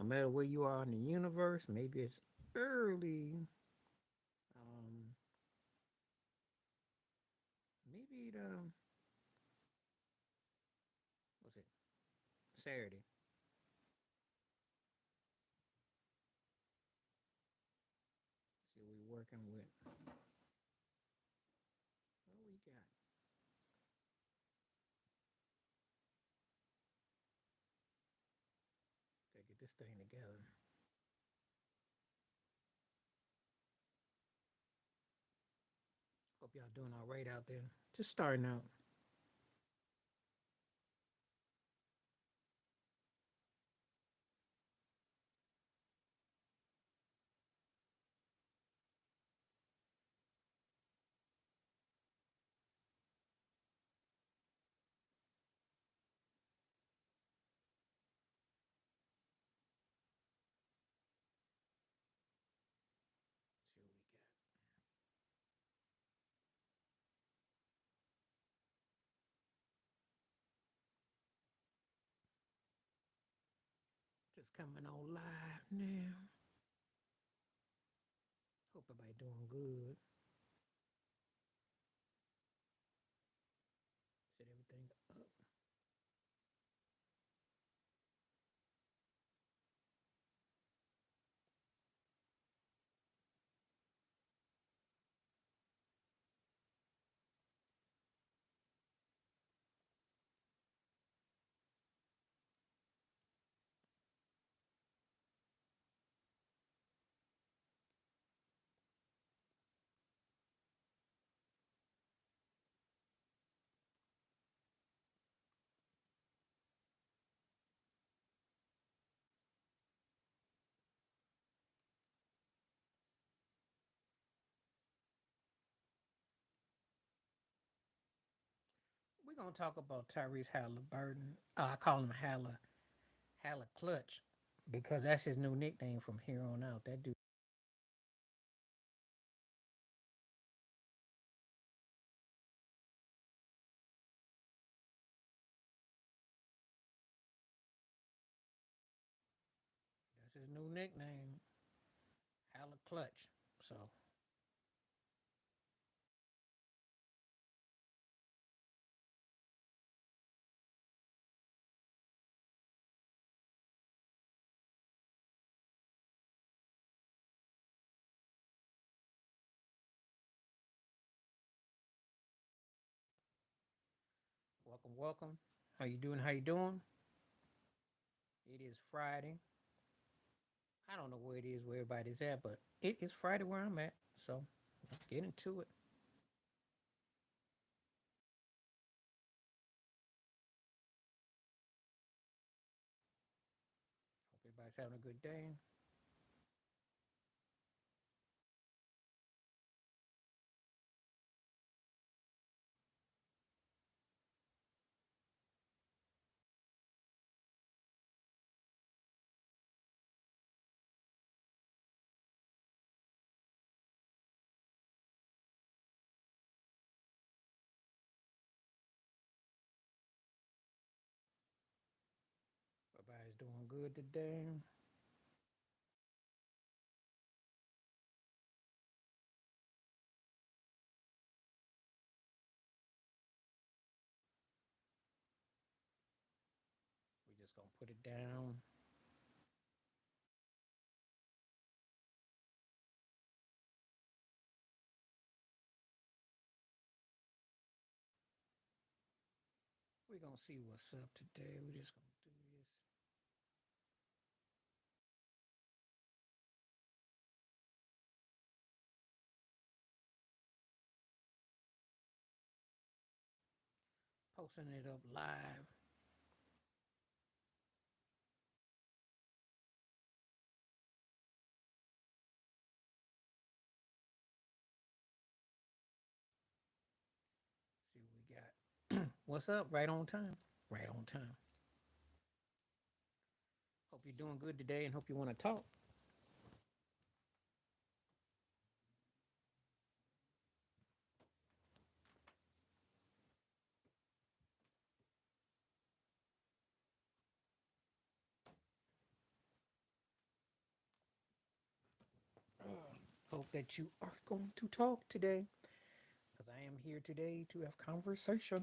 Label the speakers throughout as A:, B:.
A: No matter where you are in the universe, maybe it's early. Um, maybe the what's it? Saturday. See what we're working with. What we got? Gotta get this thing together. Hope y'all doing all right out there. Just starting out. See what we got. Just coming on live now. Hope everybody doing good. Set everything up. We're gonna talk about Tyrese Halliburton. I call him Halla Clutch because that's his new nickname from here on out. That dude. That's his new nickname. Halla Clutch. So welcome, welcome. How you doing? How you doing? It is Friday. I don't know where it is, where everybody's at, but it is Friday where I'm at. So let's get into it. Hope everybody's having a good day. Everybody's doing good today. We're just gonna put it down. We're gonna see what's up today. We're just gonna do this. Posting it up live. See what we got. What's up? Right on time. Right on time. Hope you're doing good today and hope you want to talk. Hope that you are going to talk today because I am here today to have conversation.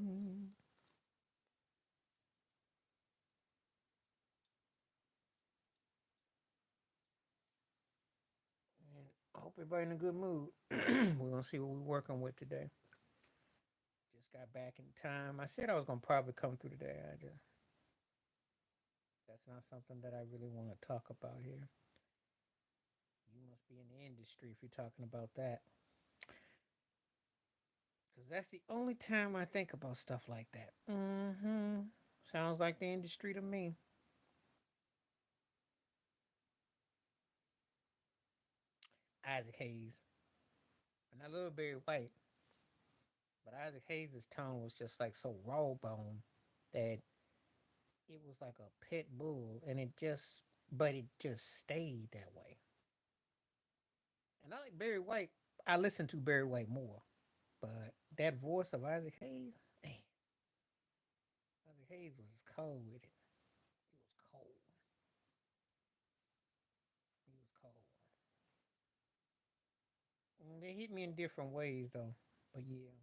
A: And I hope everybody in a good mood. We're going to see what we're working with today. Just got back in time. I said I was going to probably come through today. That's not something that I really want to talk about here. You must be in the industry if you're talking about that. Because that's the only time I think about stuff like that. Mm-hmm. Sounds like the industry to me. Isaac Hayes. And I love Barry White. But Isaac Hayes' tone was just like so raw bone that it was like a pit bull and but it just stayed that way. And I like Barry White. I listen to Barry White more. But that voice of Isaac Hayes, man, Isaac Hayes was cold with it. He was cold. He was cold. They hit me in different ways though. But yeah,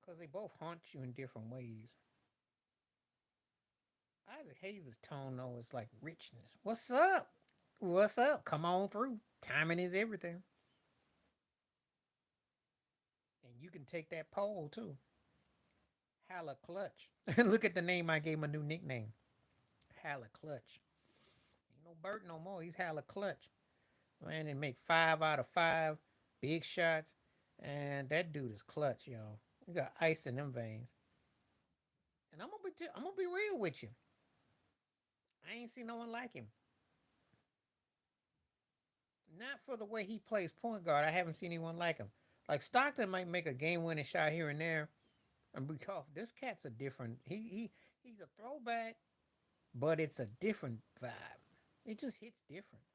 A: because they both haunt you in different ways. Isaac Hayes' tone though is like richness. What's up? What's up? Come on through. Timing is everything. And you can take that poll too. Halla Clutch. Look at the name I gave him a new nickname. Halla Clutch. Ain't no Bert no more. He's Halla Clutch. Man, and make 5 out of 5 big shots. And that dude is clutch, y'all. You got ice in them veins. And I'm gonna be real with you. I ain't seen no one like him. Not for the way he plays point guard. I haven't seen anyone like him. Like Stockton might make a game winning shot here and there, and because this cat's a different. He's a throwback, but it's a different vibe. It just hits different.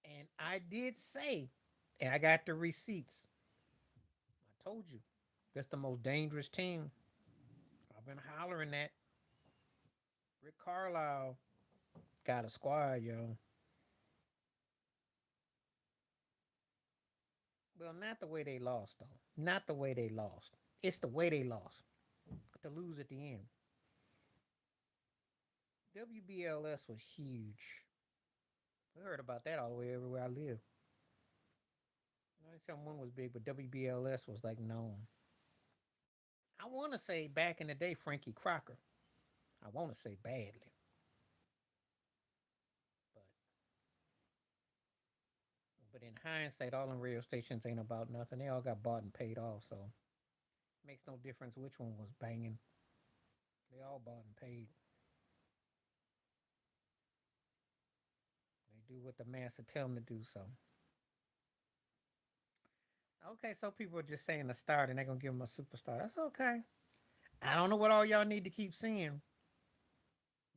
A: And I did say, and I got the receipts. I told you, that's the most dangerous team. I've been hollering that. Rick Carlisle got a squad, yo. Well, not the way they lost, though. Not the way they lost. It's the way they lost. To lose at the end. WBLS was huge. We heard about that all the way everywhere I live. 97.1 was big, but WBLS was like known. I want to say back in the day, Frankie Crocker. I want to say badly, but in hindsight, all them radio stations ain't about nothing. They all got bought and paid off, so it makes no difference which one was banging. They all bought and paid. They do what the master tell them to do. So okay, so people are just saying the start, and they're gonna give him a superstar. That's okay. I don't know what all y'all need to keep seeing,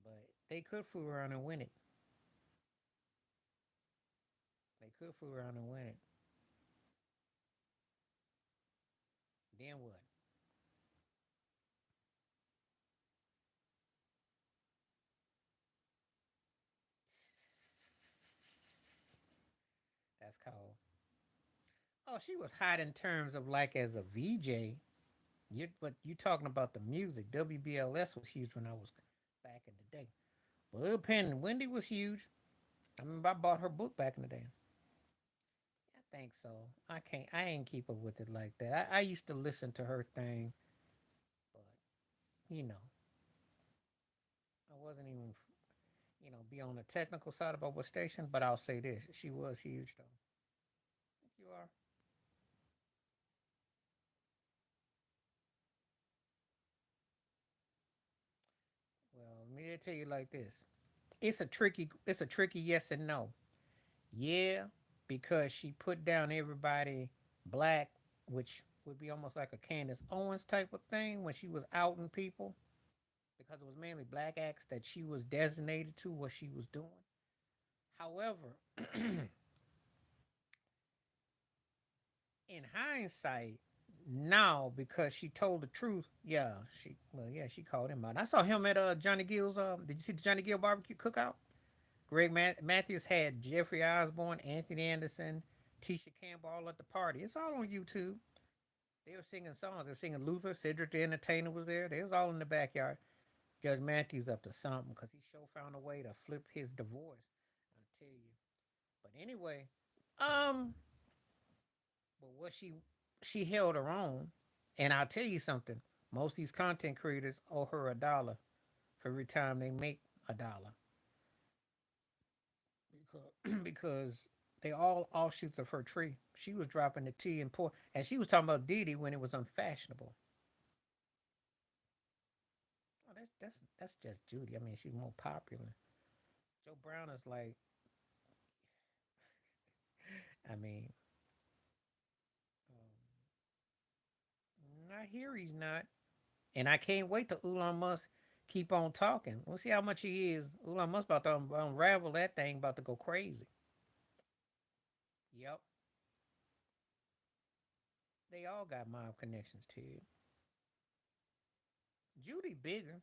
A: but they could fool around and win it. They could fool around and win it. Then what? That's cold. Oh, she was hot in terms of like as a VJ. But you talking about the music. WBLS was huge when I was back in the day. Bud Penn and Wendy was huge. I remember I bought her book back in the day. I think so. I ain't keep up with it like that. I used to listen to her thing, but you know, I wasn't even be on the technical side about what station. But I'll say this: she was huge though. I think you are. Well, let me tell you like this: it's a tricky yes and no. Yeah, because she put down everybody black, which would be almost like a Candace Owens type of thing when she was outing people, because it was mainly black acts that she was designated to what she was doing. However, in hindsight, now because she told the truth, yeah, she called him out. I saw him at Johnny Gill's. Did you see the Johnny Gill barbecue cookout? Matthews had Jeffrey Osborne, Anthony Anderson, Tisha Campbell all at the party. It's all on YouTube. They were singing songs. They were singing Luther. Cedric the Entertainer was there. They was all in the backyard. Judge Matthews up to something because he sure found a way to flip his divorce. I tell you. But anyway, um, but what she held her own, and I'll tell you something. Most of these content creators owe her $1 for every time they make $1 because they all offshoots of her tree. She was dropping the tea and pour, and she was talking about Didi when it was unfashionable. Oh, that's just Judy. I mean, she's more popular. Joe Brown is like, I mean, I hear he's not, and I can't wait till Elon Musk keep on talking. We'll see how much he is. Elon Musk about to unravel that thing, about to go crazy. Yep, they all got mob connections to it. Judy bigger.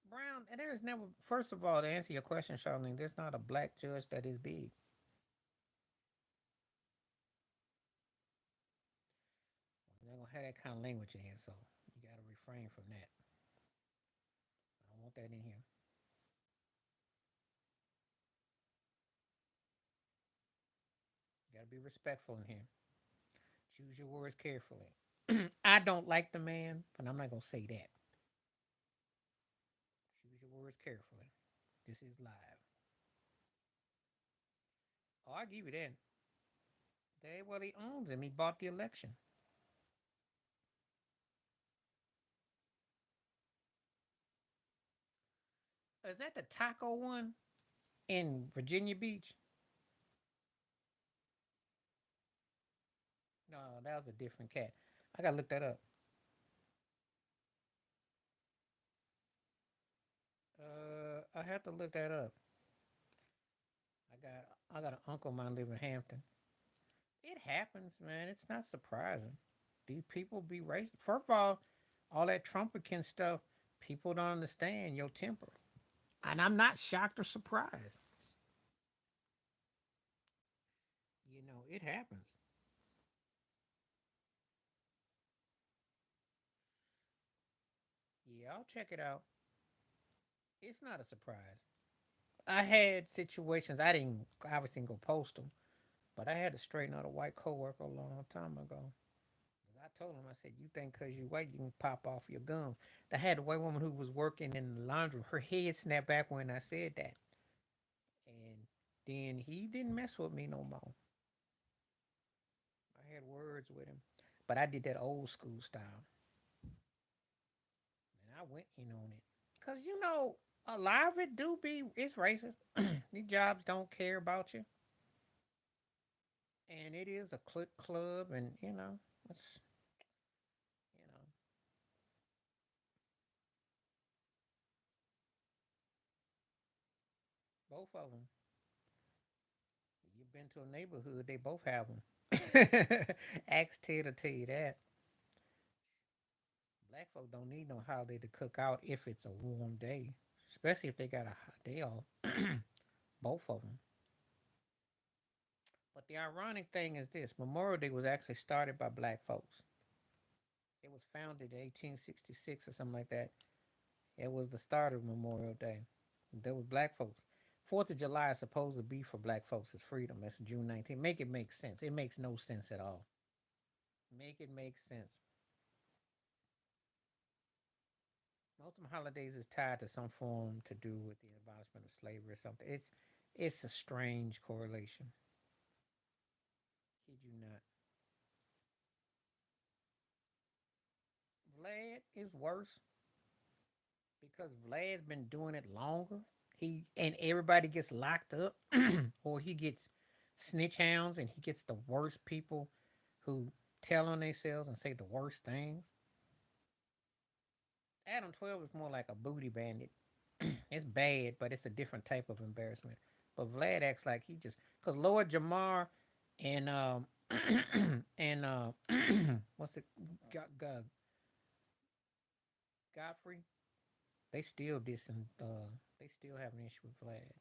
A: Brown, and there's never, first of all, to answer your question, Charlene, there's not a black judge that is big. They're going to have that kind of language in here, so you got to refrain from that. I don't want that in here. You got to be respectful in here. Choose your words carefully. I don't like the man, but I'm not going to say that. Choose your words carefully. This is live. Oh, I give you that. They, well, he owns him. He bought the election. Is that the taco one in Virginia Beach? No, that was a different cat. I gotta look that up. I have to look that up. I got an uncle of mine live in Hampton. It happens, man. It's not surprising. These people be racist. First of all that Trumpican stuff, people don't understand your temper, and I'm not shocked or surprised. You know, it happens. Yeah, I'll check it out. It's not a surprise. I had situations I didn't obviously go postal, but I had to straighten out a white coworker a long time ago. I told him, I said, you think because you white, you can pop off your gums. I had a white woman who was working in the laundry. Her head snapped back when I said that. And then he didn't mess with me no more. I had words with him. But I did that old school style. And I went in on it. Because, you know, a lot of it do be, it's racist. These jobs don't care about you. And it is a click club. And, you know, it's, you know, both of them. You've been to a neighborhood, they both have them. Ask Ted to tell you that. Black folk don't need no holiday to cook out if it's a warm day, especially if they got a hot day off. Both of them. But the ironic thing is this: Memorial Day was actually started by black folks. It was founded in 1866 or something like that. It was the start of Memorial Day. There was black folks. Fourth of July is supposed to be for black folks. It's freedom. That's June 19th. Make it make sense. It makes no sense at all. Make it make sense. Most of the holidays is tied to some form to do with the abolishment of slavery or something. It's a strange correlation. Kid you not. Vlad is worse because Vlad's been doing it longer. He and everybody gets locked up, or he gets snitch hounds, and he gets the worst people who tell on themselves and say the worst things. Adam 12 is more like a booty bandit. It's bad, but it's a different type of embarrassment. But Vlad acts like he just because Lord Jamar and and what's it Godfrey They still dissing. They still have an issue with Vlad.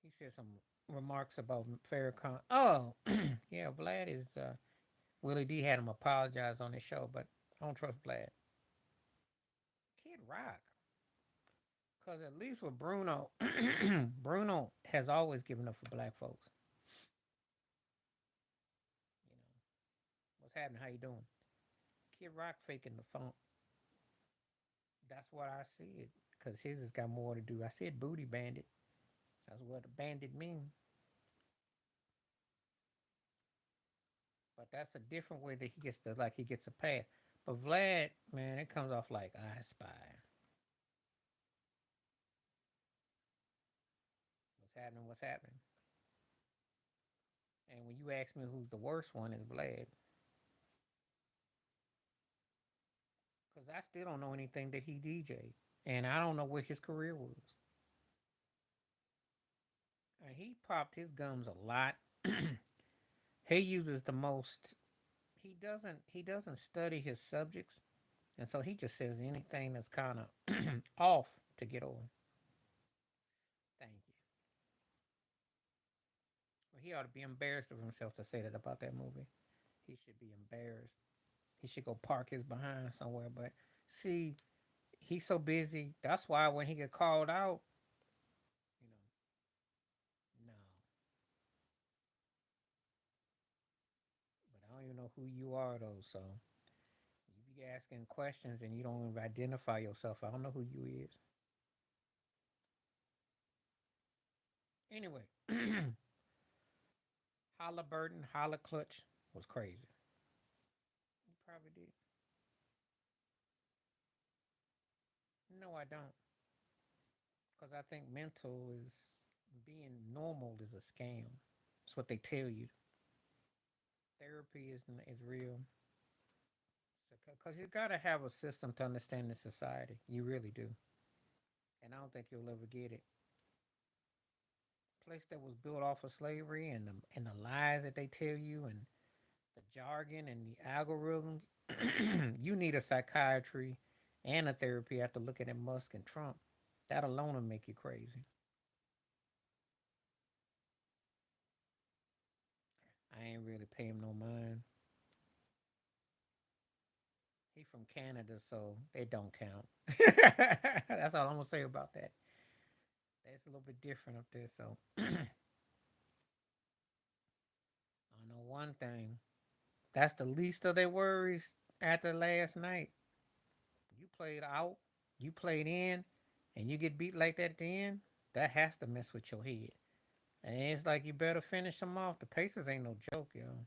A: He said some remarks about Farrakhan. Oh, yeah, Vlad is. Willie D had him apologize on his show, but I don't trust Vlad. Kid Rock, because at least with Bruno, Bruno has always given up for black folks. You know what's happening? How you doing? Kid Rock faking the funk. That's what I said. Because his has got more to do. I said booty bandit. That's what a bandit means. But that's a different way that he gets to like he gets a pass. But Vlad, man, it comes off like I spy. What's happening? What's happening? And when you ask me who's the worst one, is Vlad. Because I still don't know anything that he DJ'd. And I don't know what his career was. And he popped his gums a lot. He uses the most he doesn't study his subjects. And so he just says anything that's kind of off to get over. Thank you. Well, he ought to be embarrassed of himself to say that about that movie. He should be embarrassed. He should go park his behind somewhere. But see, he's so busy. That's why when he get called out, you know, no. But I don't even know who you are though. So you be asking questions and you don't even identify yourself. I don't know who you is. Anyway, Halliburton, Holla Clutch was crazy. You probably did. No, I don't. Because I think mental is being normal is a scam. That's what they tell you. Therapy is real. Because you got to have a system to understand the society. You really do. And I don't think you'll ever get it. A place that was built off of slavery and the lies that they tell you and the jargon and the algorithms. You need a psychiatry and a therapy after looking at Musk and Trump. That alone will make you crazy. I ain't really pay him no mind. He from Canada, so it don't count. That's all I'm gonna say about that. That's a little bit different up there. So I know one thing. That's the least of their worries after last night. You played out, you played in, and you get beat like that at the end. That has to mess with your head. And it's like you better finish them off. The Pacers ain't no joke, yo.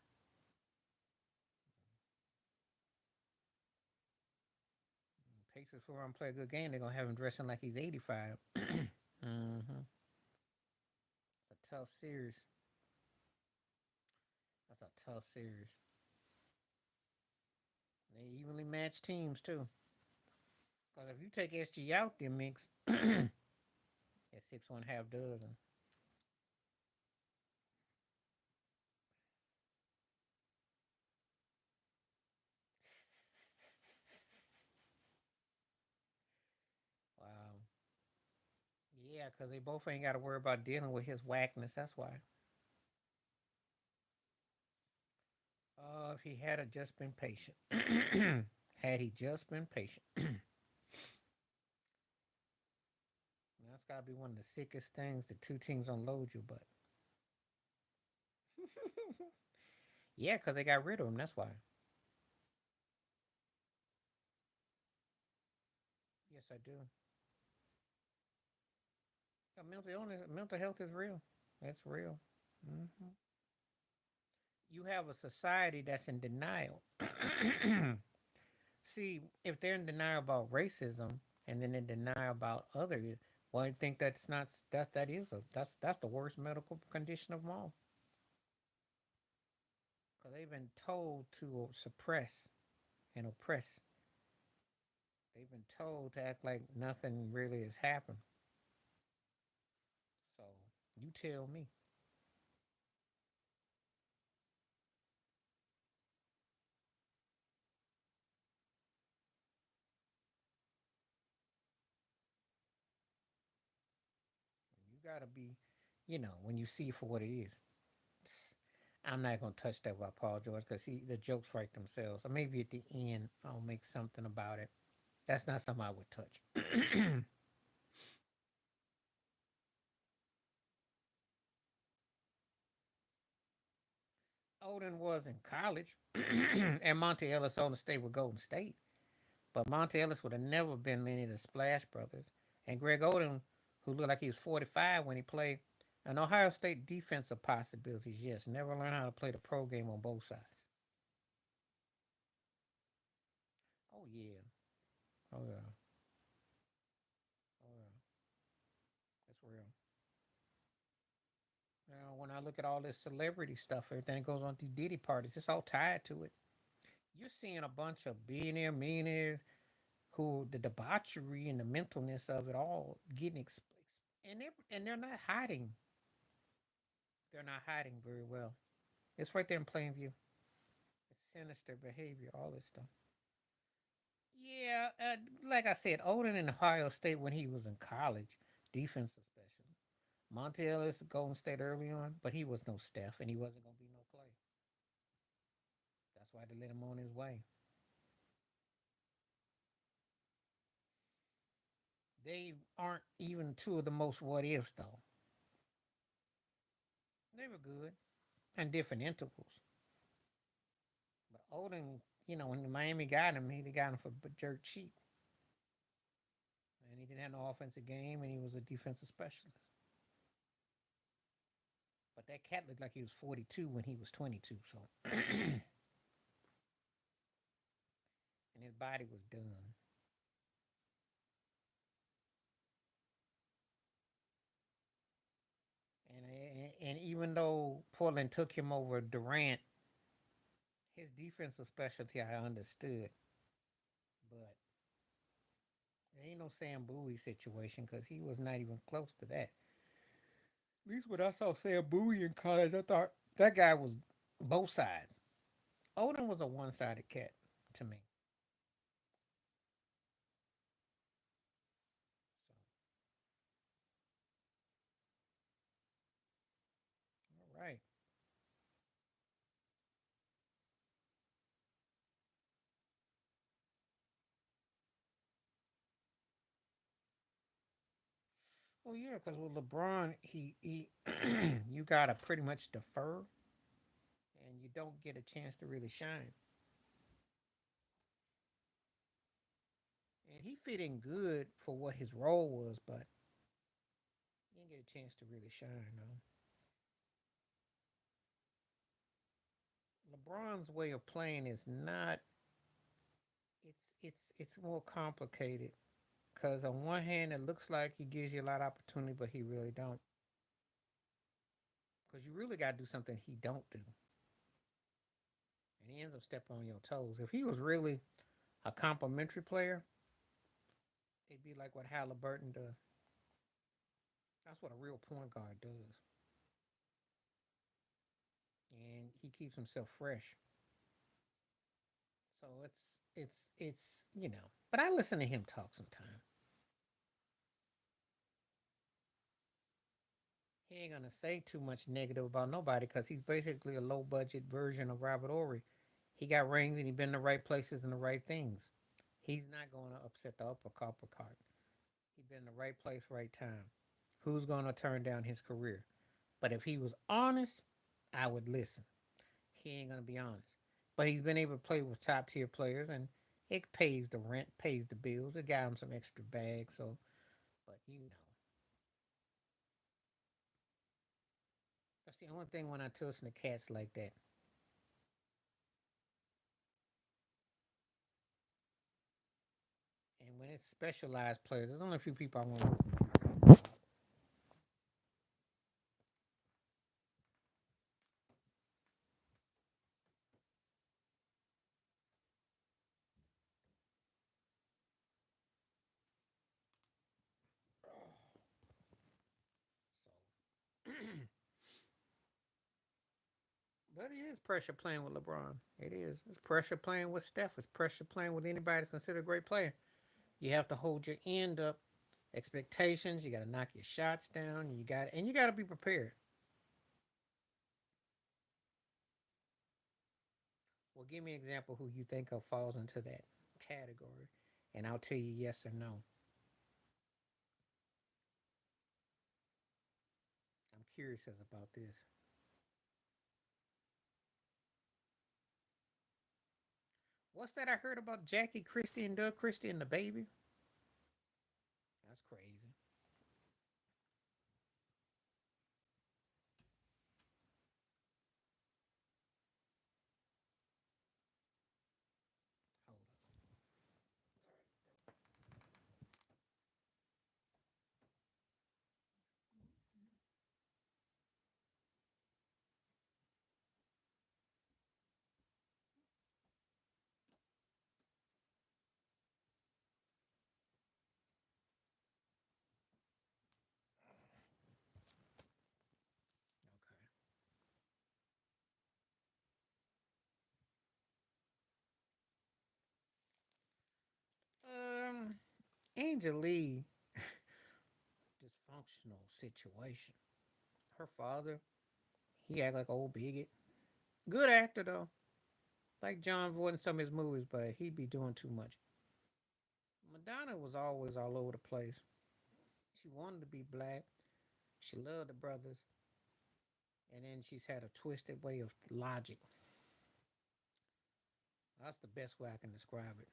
A: Pacers for him play a good game, they're gonna have him dressing like he's 85. Mm-hmm. It's a tough series. That's a tough series. They evenly matched teams too. Because if you take SG out the mix, it's 6.5 dozen. Wow. Yeah, because they both ain't got to worry about dealing with his whackness. That's why. If he had just been patient. Had he just been patient. That's got to be one of the sickest things. The two teams unload you, but. Yeah, because they got rid of him. That's why. Yes, I do. Mental illness, mental health is real. It's real. Hmm. You have a society that's in denial. See, if they're in denial about racism and then in denial about other, well, I think that's not that's the worst medical condition of them all. Because they've been told to suppress and oppress. They've been told to act like nothing really has happened. So you tell me. try to be, when you see it for what it is. I'm not gonna touch that by Paul George because the jokes write themselves. Or maybe at the end I'll make something about it. That's not something I would touch. Odin was in college, and Monte Ellis on the state with Golden State. But Monte Ellis would have never been many of the Splash Brothers. And Greg Odin, who looked like he was 45 when he played, an Ohio State defensive possibilities, yes. Never learned how to play the pro game on both sides. Oh, yeah. Oh, yeah. Oh, yeah. That's real. When I look at all this celebrity stuff, everything that goes on at these Diddy parties, it's all tied to it. You're seeing a bunch of billionaire millionaires who the debauchery and the mentalness of it all getting and they're not hiding. They're not hiding very well. It's right there in plain view. It's sinister behavior, all this stuff. Yeah, like I said, Odin in Ohio State when he was in college, defensive special. Monte Ellis Golden State early on, but he was no Steph and he wasn't gonna be no Clay. That's why they let him on his way. They aren't even two of the most what ifs though. They were good and different intervals. But Odin, when Miami got him, he got him for jerk cheap. And he didn't have no offensive game and he was a defensive specialist. But that cat looked like he was 42 when he was 22. So, and his body was done. And even though Portland took him over Durant, his defensive specialty I understood. But there ain't no Sam Bowie situation because he was not even close to that. At least when I saw Sam Bowie in college, I thought that guy was both sides. Odin was a one sided cat to me. So, all right. Well, yeah, because with LeBron, he you gotta pretty much defer, and you don't get a chance to really shine. And he fit in good for what his role was, but he didn't get a chance to really shine. No, LeBron's way of playing is not. It's more complicated because on one hand it looks like he gives you a lot of opportunity, but he really don't. Because you really got to do something he don't do, and he ends up stepping on your toes. If he was really a complimentary player, it'd be like what Halliburton does. That's what a real point guard does, and he keeps himself fresh. So it's. But I listen to him talk sometimes. He ain't gonna say too much negative about nobody because he's basically a low budget version of Robert Ory. He got rings and he been in the right places and the right things. He's not gonna upset the upper cart. He been in the right place, right time. Who's gonna turn down his career? But if he was honest, I would listen. He ain't gonna be honest. But he's been able to play with top tier players and it pays the rent, pays the bills. It got him some extra bags. So, but that's the only thing when I listen to cats like that. And when it's specialized players, there's only a few people I want to listen to. So, but it is pressure playing with LeBron. It is. It's pressure playing with Steph. It's pressure playing with anybody that's considered a great player. You have to hold your end up expectations. You got to knock your shots down. You got to be prepared. Well, give me an example who you think of falls into that category, and I'll tell you yes or no. I'm curious as about this. What's that I heard about Jackie Christie and Doug Christie and the baby? That's crazy. Hold on. Angel Lee, dysfunctional situation. Her father, he act like an old bigot. Good actor though, like John Voight in some of his movies, but he'd be doing too much. Madonna was always all over the place. She wanted to be black. She loved the brothers, and then she's had a twisted way of logic. That's the best way I can describe it.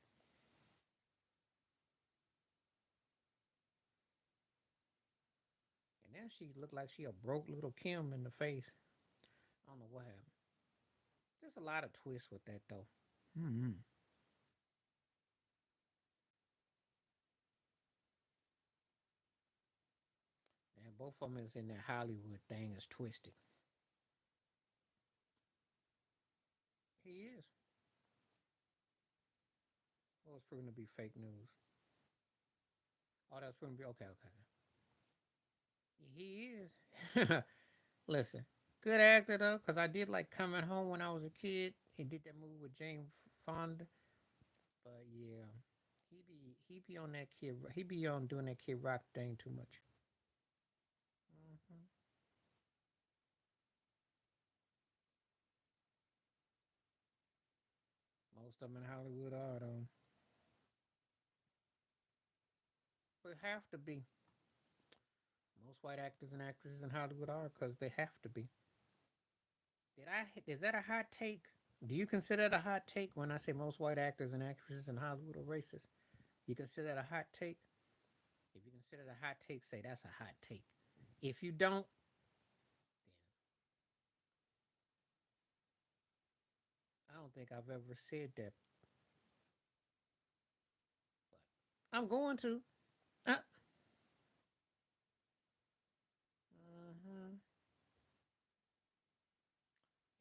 A: And now she looked like she a broke little Kim in the face. I don't know what happened. There's a lot of twists with that though. Mm-hmm. And both of them is in that Hollywood thing is twisted. He is. Well, it's proven to be fake news. Oh, that's proven to be okay. Okay. He is. Listen, good actor though, because I did like Coming Home when I was a kid. He did that movie with Jane Fonda. But yeah, he be on that kid. He be on doing that Kid Rock thing too much. Hmm. Most of them in Hollywood are though. But have to be. Most white actors and actresses in Hollywood are because they have to be. Did I? Is that a hot take? Do you consider that a hot take when I say most white actors and actresses in Hollywood are racist? You consider that a hot take? If you consider it a hot take, say that's a hot take. If you don't, I don't think I've ever said that. But I'm going to. Uh, mhm.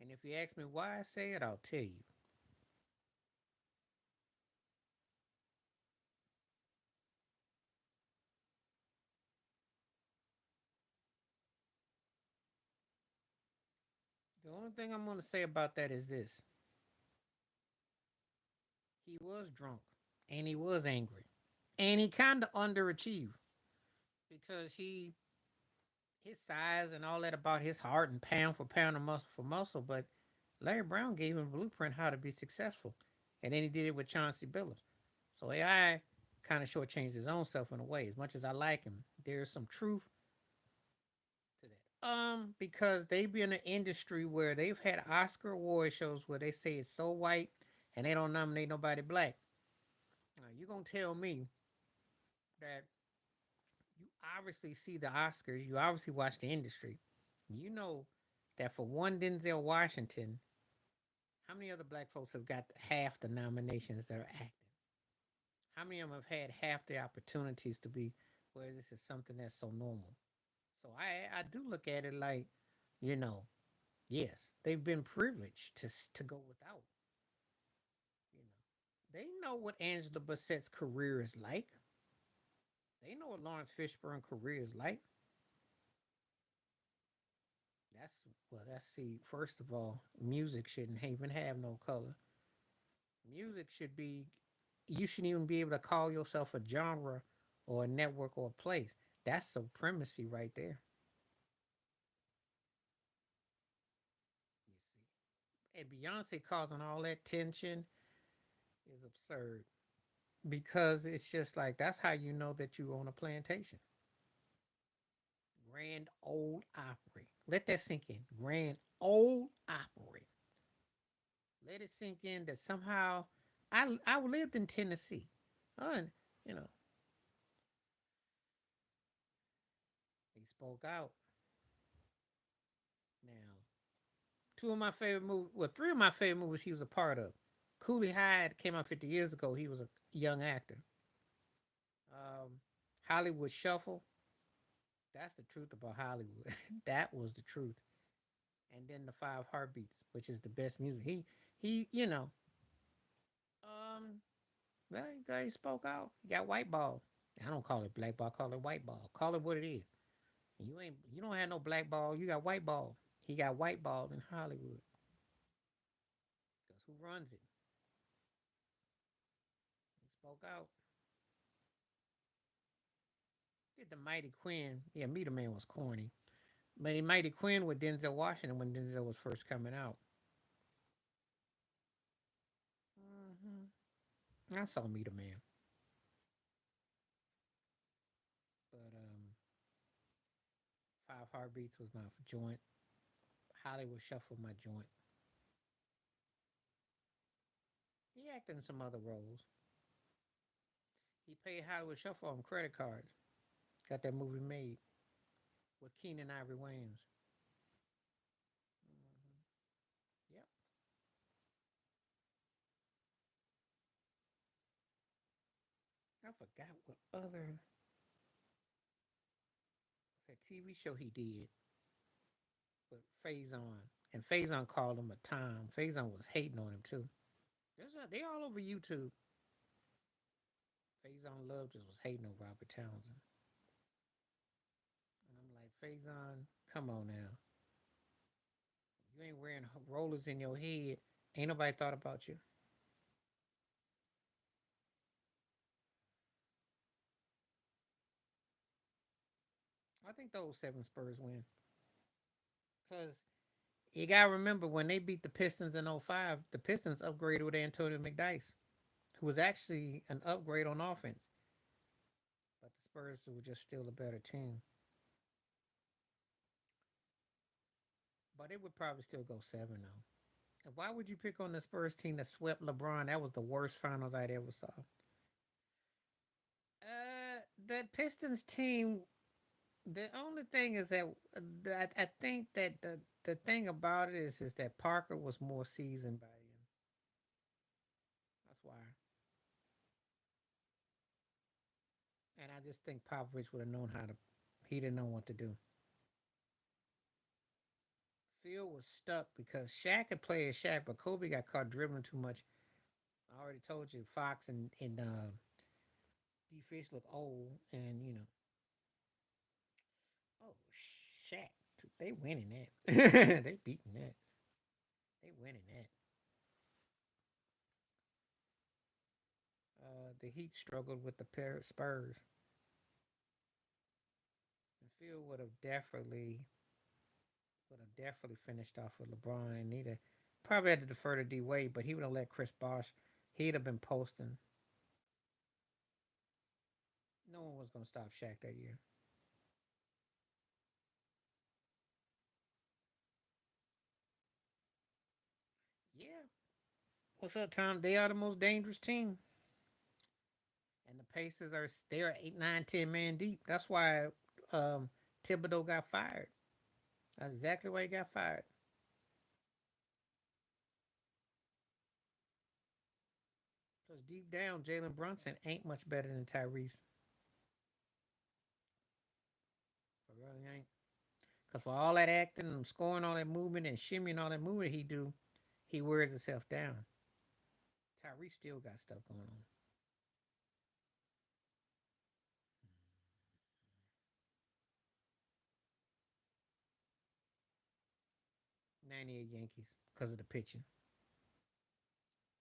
A: And if you ask me why I say it, I'll tell you. The only thing I'm going to say about that is this: he was drunk, and he was angry, and he kind of underachieved because his size and all that about his heart and pound for pound and muscle for muscle. But Larry Brown gave him a blueprint how to be successful, and then he did it with Chauncey Billups. So AI kind of shortchanged his own self in a way. As much as I like him, there's some truth to that. Because they be in an industry where they've had Oscar award shows where they say it's so white and they don't nominate nobody black. Now, you gonna tell me that you obviously see the Oscars, you obviously watch the industry. You know that for one Denzel Washington, how many other black folks have got half the nominations that are acting? How many of them have had half the opportunities to be where this is something that's so normal? So I do look at it like, you know, yes, they've been privileged to go without. You know, they know what Angela Bassett's career is like. They know what Lawrence Fishburne's career is like. That's well, that's see. First of all, music shouldn't even have no color. Music should be. You shouldn't even be able to call yourself a genre or a network or a place. That's supremacy right there. You see. And Beyonce causing all that tension is absurd because it's just like that's how you know that you own a plantation. Grand Old Opry. Let that sink in. Grand Old Opry. Let it sink in that somehow I lived in Tennessee. And you know, he spoke out. Now, two of my favorite movies, well, three of my favorite movies he was a part of. Cooley Hyde came out 50 years ago. He was a young actor. Um, Hollywood Shuffle. That's the truth about Hollywood. That was the truth. And then the Five Heartbeats, which is the best music. Um, well, he spoke out. He got white ball. I don't call it black ball. I call it white ball. Call it what it is. You don't have no black ball. You got white ball. He got white ball in Hollywood. Because who runs it? He spoke out. Did the Mighty Quinn? Yeah, Meter Man was corny. But in Mighty Quinn with Denzel Washington when Denzel was first coming out. I saw Meter Man, but Five Heartbeats was my joint. Hollywood Shuffle my joint. He acted in some other roles. He paid Hollywood Shuffle on credit cards. Got that movie made with Keenan Ivory Wayans. Yep. I forgot what other that TV show he did with Faison. And Faison called him a Tom. Faison was hating on him too. They all over YouTube. Faison Love just was hating on Robert Townsend. And I'm like, Faison, come on now. You ain't wearing rollers in your head. Ain't nobody thought about you. I think those seven Spurs win. Because you got to remember when they beat the Pistons in '05, the Pistons upgraded with Antonio McDyess, who was actually an upgrade on offense. But the Spurs were just still a better team. But it would probably still go seven, though. And why would you pick on the Spurs team that swept LeBron? That was the worst finals I'd ever saw. The Pistons team. The only thing is that I think that the thing about it is that Parker was more seasoned by then. That's why. And I just think Popovich would have known how to. He didn't know what to do. Phil was stuck because Shaq could play as Shaq, but Kobe got caught dribbling too much. I already told you, Fox and D Fish look old, and oh Shaq, they winning that. They beating that. They winning that. The Heat struggled with the Spurs, and Phil would have definitely finished off with LeBron, and he'd have probably had to defer to D Wade, but he would have let Chris Bosh. He'd have been posting. No one was gonna stop Shaq that year. Yeah. What's up, Tom? They are the most dangerous team, and the Pacers they're 8, 9, 10 man deep. That's why um, Thibodeau got fired. That's exactly why he got fired. Because deep down, Jalen Brunson ain't much better than Tyrese. It really ain't. Because for all that acting and scoring all that movement and shimmying all that movement he do, he wears himself down. Tyrese still got stuff going on. 98 Yankees because of the pitching.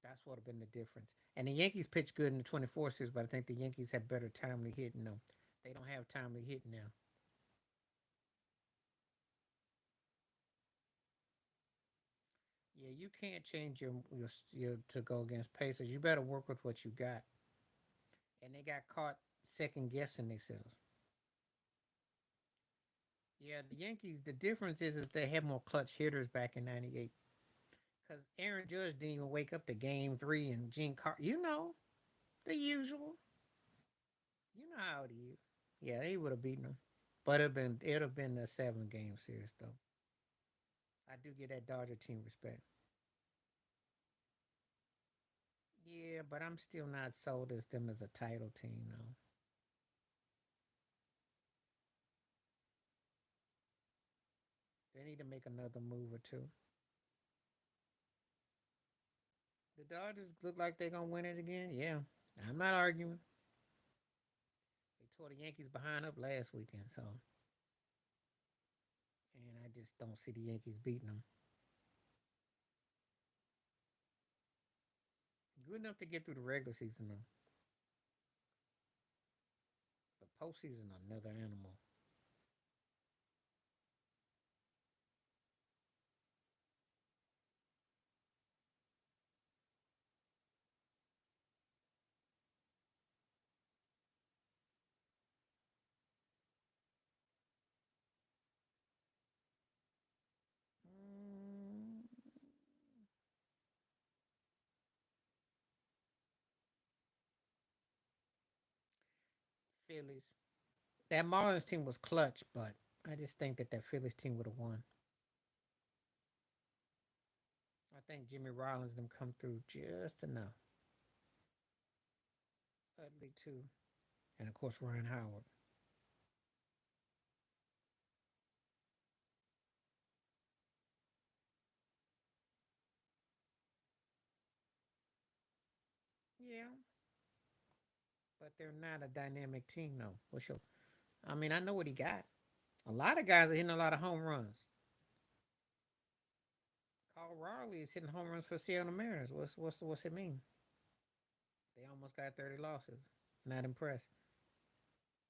A: That's what would have been the difference. And the Yankees pitched good in the 24 series, but I think the Yankees had better timely hitting them. They don't have timely hitting now. Yeah, you can't change your to go against Pacers. You better work with what you got. And they got caught second guessing themselves. Yeah, the Yankees. The difference is they had more clutch hitters back in '98. Because Aaron Judge didn't even wake up to Game Three, and Gene Carter. You know the usual. You know how it is. Yeah, they would have beaten them, but it'd have been a 7 game series though. I do get that Dodger team respect. Yeah, but I'm still not sold as them as a title team though. They need to make another move or two. The Dodgers look like they're gonna win it again. Yeah, I'm not arguing. They tore the Yankees behind up last weekend, so and I just don't see the Yankees beating them. Good enough to get through the regular season though. The postseason, another animal. Mm, Phillies. That Marlins team was clutch, but I just think that Phillies team would have won. I think Jimmy Rollins them come through just enough. Utley too, and of course Ryan Howard. Yeah, but they're not a dynamic team though. What's your? I mean, I know what he got. A lot of guys are hitting a lot of home runs. Carl Raleigh is hitting home runs for Seattle Mariners. What's it mean? They almost got 30 losses. Not impressed.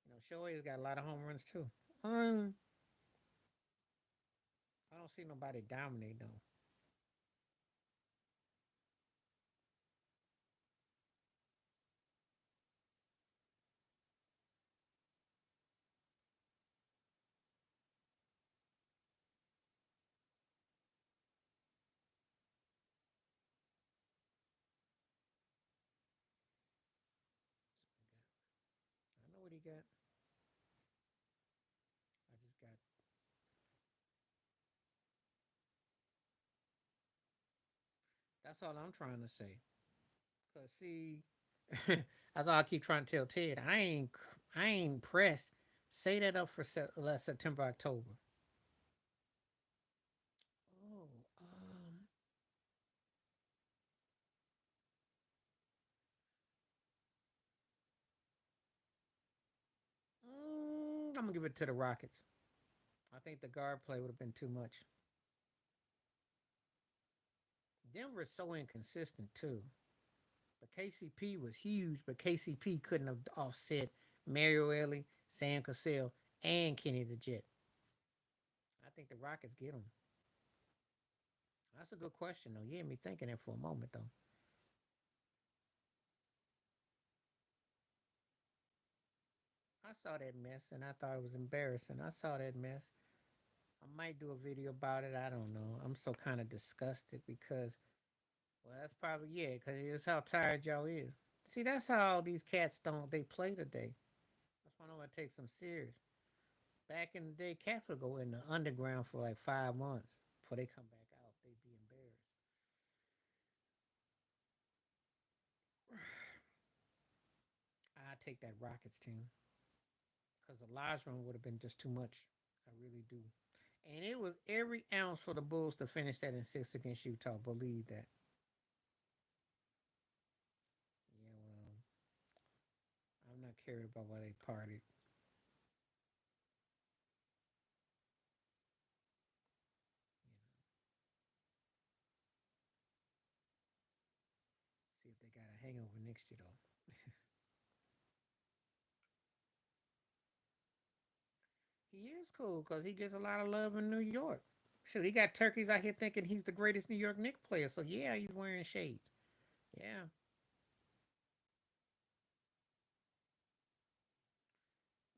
A: You know, Shohei's got a lot of home runs too. Um, I don't see nobody dominate though. I know what he got. I just got. That's all I'm trying to say. Cause see, that's all I keep trying to tell Ted. I ain't pressed. Say that up for September, October. Oh, I'm gonna give it to the Rockets. I think the guard play would have been too much. Denver's so inconsistent too. But KCP was huge, but KCP couldn't have offset Mario Ellie, Sam Cassell, and Kenny the Jet. I think the Rockets get him. That's a good question, though. You had me thinking that for a moment, though. I saw that mess and I thought it was embarrassing. I saw that mess. I might do a video about it. I don't know. I'm so kind of disgusted because, well, that's probably, yeah, because it's how tired y'all is. See, that's how all these cats don't, they play today. That's why I want to take some serious. Back in the day, cats would go in the underground for like 5 months before they come back out. They'd be embarrassed. I take that Rockets team because the lodge run would have been just too much. I really do. And it was every ounce for the Bulls to finish that in 6 against Utah. Believe that. Yeah, well, I'm not cared about why they partied. Hangover next year though. He is cool because he gets a lot of love in New York. Shoot, he got turkeys out here thinking he's the greatest New York Knicks player. So yeah, he's wearing shades. Yeah.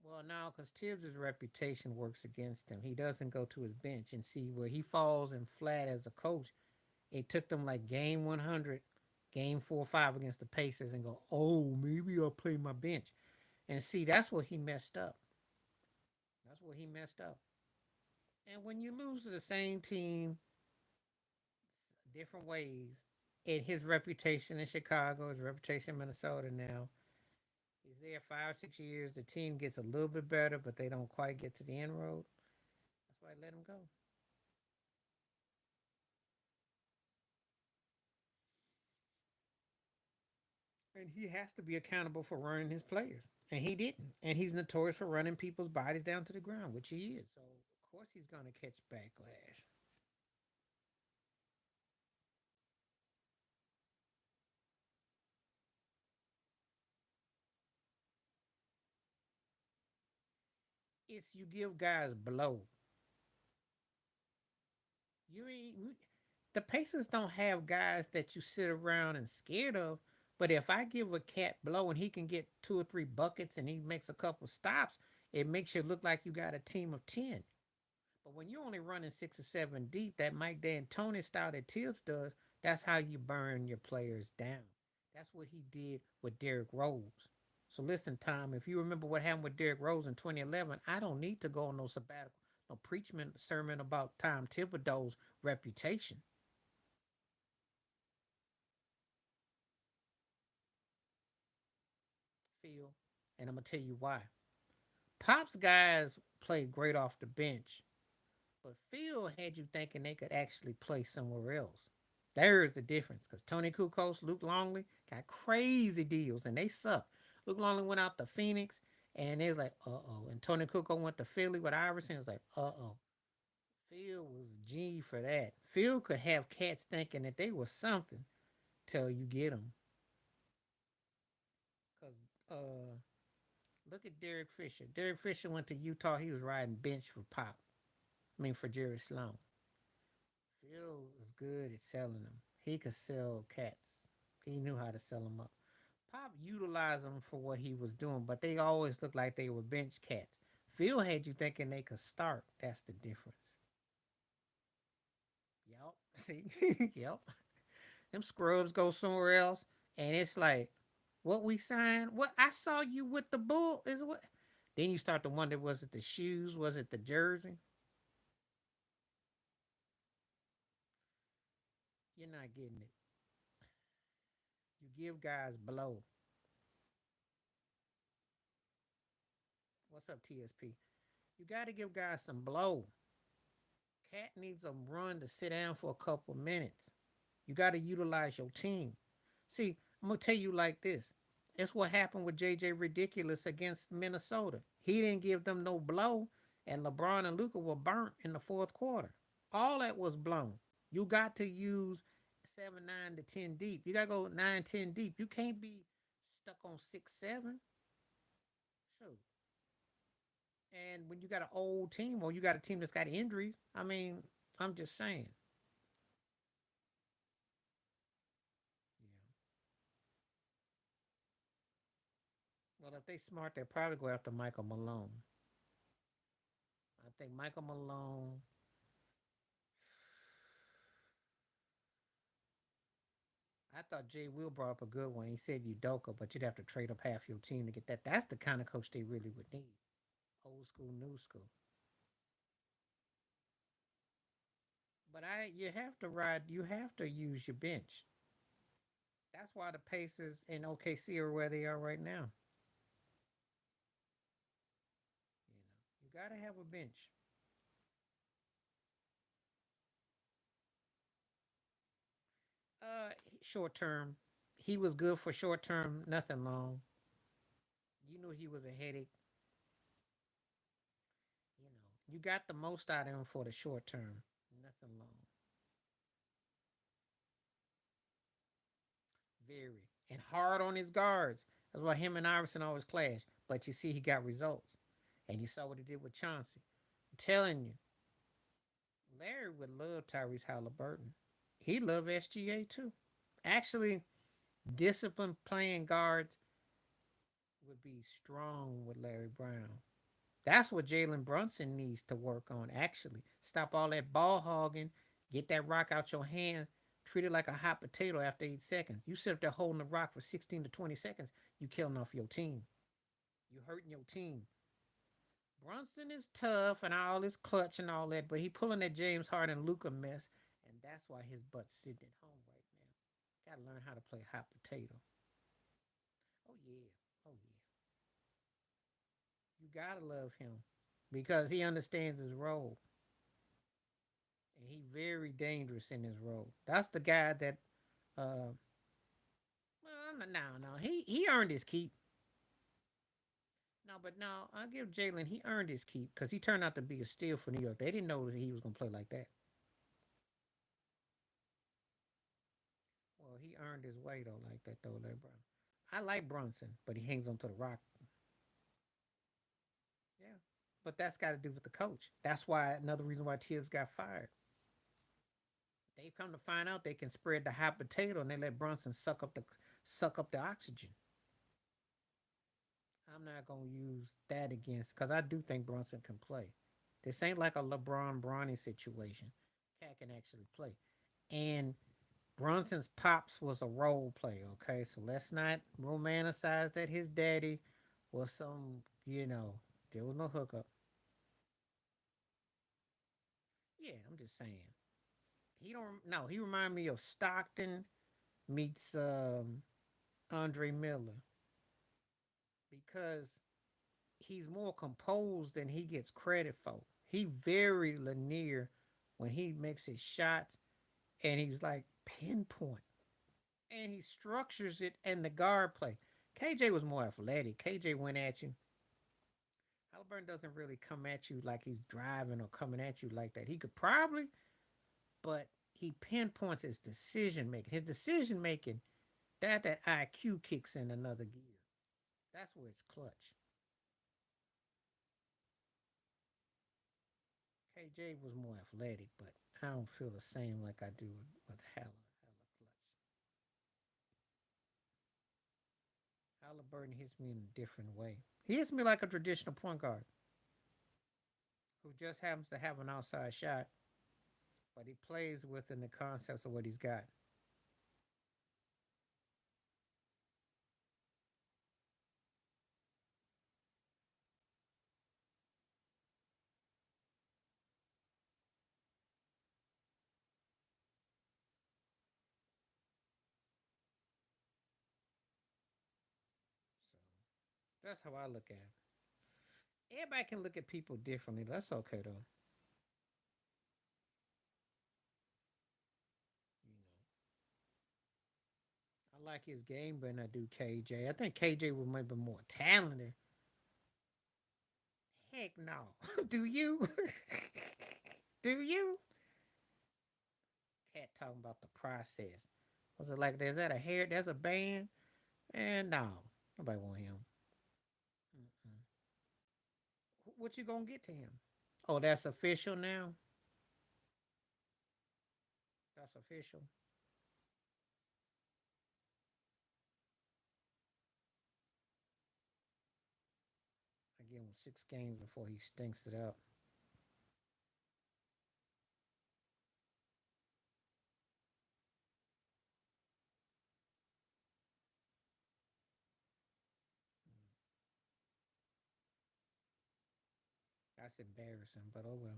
A: Well, now because Tibbs' reputation works against him, he doesn't go to his bench and see where he falls and flat as a coach. It took them like game 100, game 4 or 5 against the Pacers and go, oh, maybe I'll play my bench. And see, that's what he messed up. That's what he messed up. And when you lose to the same team different ways, and his reputation in Chicago, his reputation in Minnesota now, he's there 5 or 6 years. The team gets a little bit better, but they don't quite get to the end road. That's why I let him go. And he has to be accountable for running his players. And he didn't. And he's notorious for running people's bodies down to the ground, which he is. So, of course, he's going to catch backlash. It's you give guys blow. You ain't, the Pacers don't have guys that you sit around and scared of. But if I give a cat blow and he can get 2 or 3 buckets and he makes a couple stops, it makes you look like you got a team of 10. But when you're only running 6 or 7 deep, that Mike D'Antoni style that Tibbs does, that's how you burn your players down. That's what he did with Derrick Rose. So listen, Tom, if you remember what happened with Derrick Rose in 2011, I don't need to go on no sabbatical, no preachment sermon about Tom Thibodeau's reputation. Phil, and I'm gonna tell you why. Pop's guys played great off the bench, but Phil had you thinking they could actually play somewhere else. There's the difference because Tony Kukoc, Luke Longley got crazy deals and they suck. Luke Longley went out to Phoenix and it was like, uh oh. And Tony Kukoc went to Philly with Iverson. It was like, uh oh. Phil was G for that. Phil could have cats thinking that they was something till you get them. Because look at Derek Fisher. Derek Fisher went to Utah. He was riding bench for Pop. I mean, for Jerry Sloan. Phil was good at selling them. He could sell cats. He knew how to sell them up. Pop utilized them for what he was doing, but they always looked like they were bench cats. Phil had you thinking they could start. That's the difference. Yep. See? Yep. Them scrubs go somewhere else, and it's like, what we signed? What I saw you with the bull is what? Then you start to wonder, was it the shoes? Was it the jersey? You're not getting it. You give guys blow. What's up, TSP? You got to give guys some blow. Cat needs a run to sit down for a couple minutes. You got to utilize your team. See, I'm gonna tell you like this. It's what happened with JJ Ridiculous against Minnesota. He didn't give them no blow, and LeBron and Luca were burnt in the fourth quarter. All that was blown. You got to use 7, 9 to 10 deep. You gotta go 9, 10 deep. You can't be stuck on 6, 7. Shoot. And when you got an old team or you got a team that's got injuries, I mean, I'm just saying. Yeah. Well, if they smart, they'll probably go after Michael Malone. I think Michael Malone. I thought Jay Will brought up a good one. He said Udoka, but you'd have to trade up half your team to get that. That's the kind of coach they really would need. Old school, new school. But you have to ride. You have to use your bench. That's why the Pacers in OKC are where they are right now. You got to have a bench. Short term. He was good for short term, nothing long. You knew he was a headache. You got the most out of him for the short term, nothing long. Very. and hard on his guards. That's why him and Iverson always clash. But you see, he got results, and you saw what he did with Chauncey. I'm telling you, Larry would love Tyrese Halliburton. He loved SGA too. Actually, disciplined playing guards would be strong with Larry Brown. That's what Jalen Brunson needs to work on, actually. Stop all that ball hogging, get that rock out your hand, treat it like a hot potato after 8 seconds. You sit up there holding the rock for 16 to 20 seconds, you killing off your team. You hurting your team. Brunson is tough and all his clutch and all that, but he pulling that James Harden Luca mess, and that's why his butt's sitting at home right now. Gotta learn how to play hot potato. Oh yeah. Oh yeah. You gotta love him because he understands his role, and he very dangerous in his role. That's the guy that, well, no, he earned his keep. No, but no, I'll give Jalen. He earned his keep because he turned out to be a steal for New York. They didn't know that he was gonna play like that. Well, he earned his way though, like that though, like Brown. I like Brunson, but he hangs on to the rock. Yeah, but that's got to do with the coach. That's why another reason why Tibbs got fired. They come to find out they can spread the hot potato and they let Brunson suck up the oxygen. I'm not gonna use that against because I do think Brunson can play. This ain't like a LeBron Bronny situation. Cat can actually play. And Brunson's pops was a role player, okay? So let's not romanticize that his daddy was some, there was no hookup. Yeah, I'm just saying. He don't no, he remind me of Stockton meets Andre Miller because he's more composed than he gets credit for. He very linear when he makes his shots and he's like pinpoint. And he structures it in the guard play. KJ was more athletic. KJ went at you. Halliburton doesn't really come at you like he's driving or coming at you like that. He could probably, but he pinpoints his decision making. His decision making, that IQ kicks in another gear. That's where it's clutch. KJ was more athletic, but I don't feel the same like I do with Clutch. Halliburton hits me in a different way. He hits me like a traditional point guard who just happens to have an outside shot, but he plays within the concepts of what he's got. So that's how I look at it. Everybody can look at people differently. That's okay though. You know, I like his game, but I do KJ. I think KJ was maybe more talented. Heck no. Do you? Do you? Cat talking about the process. Was it like there's that a hair? There's a band, and no, nobody want him. Mm-mm. What you gonna get to him? Oh, that's official now. That's official. I give him 6 games before he stinks it up. That's embarrassing, but oh well.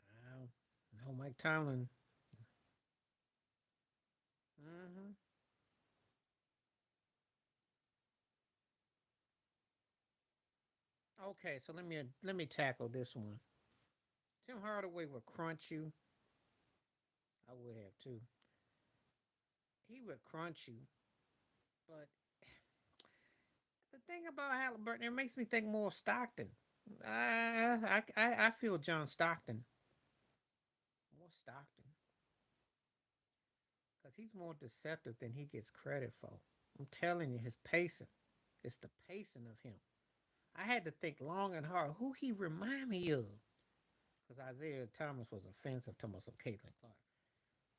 A: Wow. No, Mike Tomlin. Mm-hmm. Okay, so let me tackle this one. Tim Hardaway would crunch you. I would have too. He would crunch you, but the thing about Halliburton, it makes me think more of Stockton. I feel John Stockton, more Stockton. because he's more deceptive than he gets credit for. I'm telling you, his pacing. It's the pacing of him. I had to think long and hard who he remind me of. Because Isaiah Thomas was offensive to most of Caitlin Clark.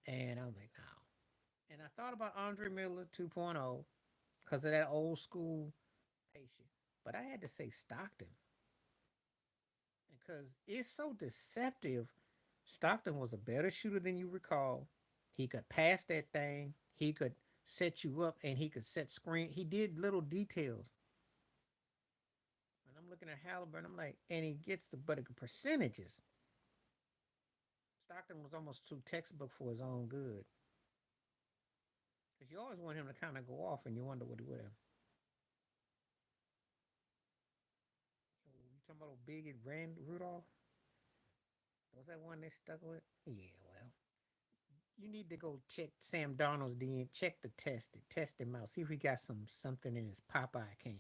A: And I'm like, no. And I thought about Andre Miller 2.0 because of that old school patient. But I had to say Stockton because it's so deceptive. Stockton was a better shooter than you recall. He could pass that thing. He could set you up and he could set screen. He did little details. And I'm looking at Halliburton, I'm like, and he gets the but the percentages. Stockton was almost too textbook for his own good. Because you always want him to kind of go off and you wonder what he would have. You talking about Big Rand Rudolph? Was that one they stuck with? Yeah, well, you need to go check Sam Darnold's DNA, check the test him out, see if he got something in his Popeye can.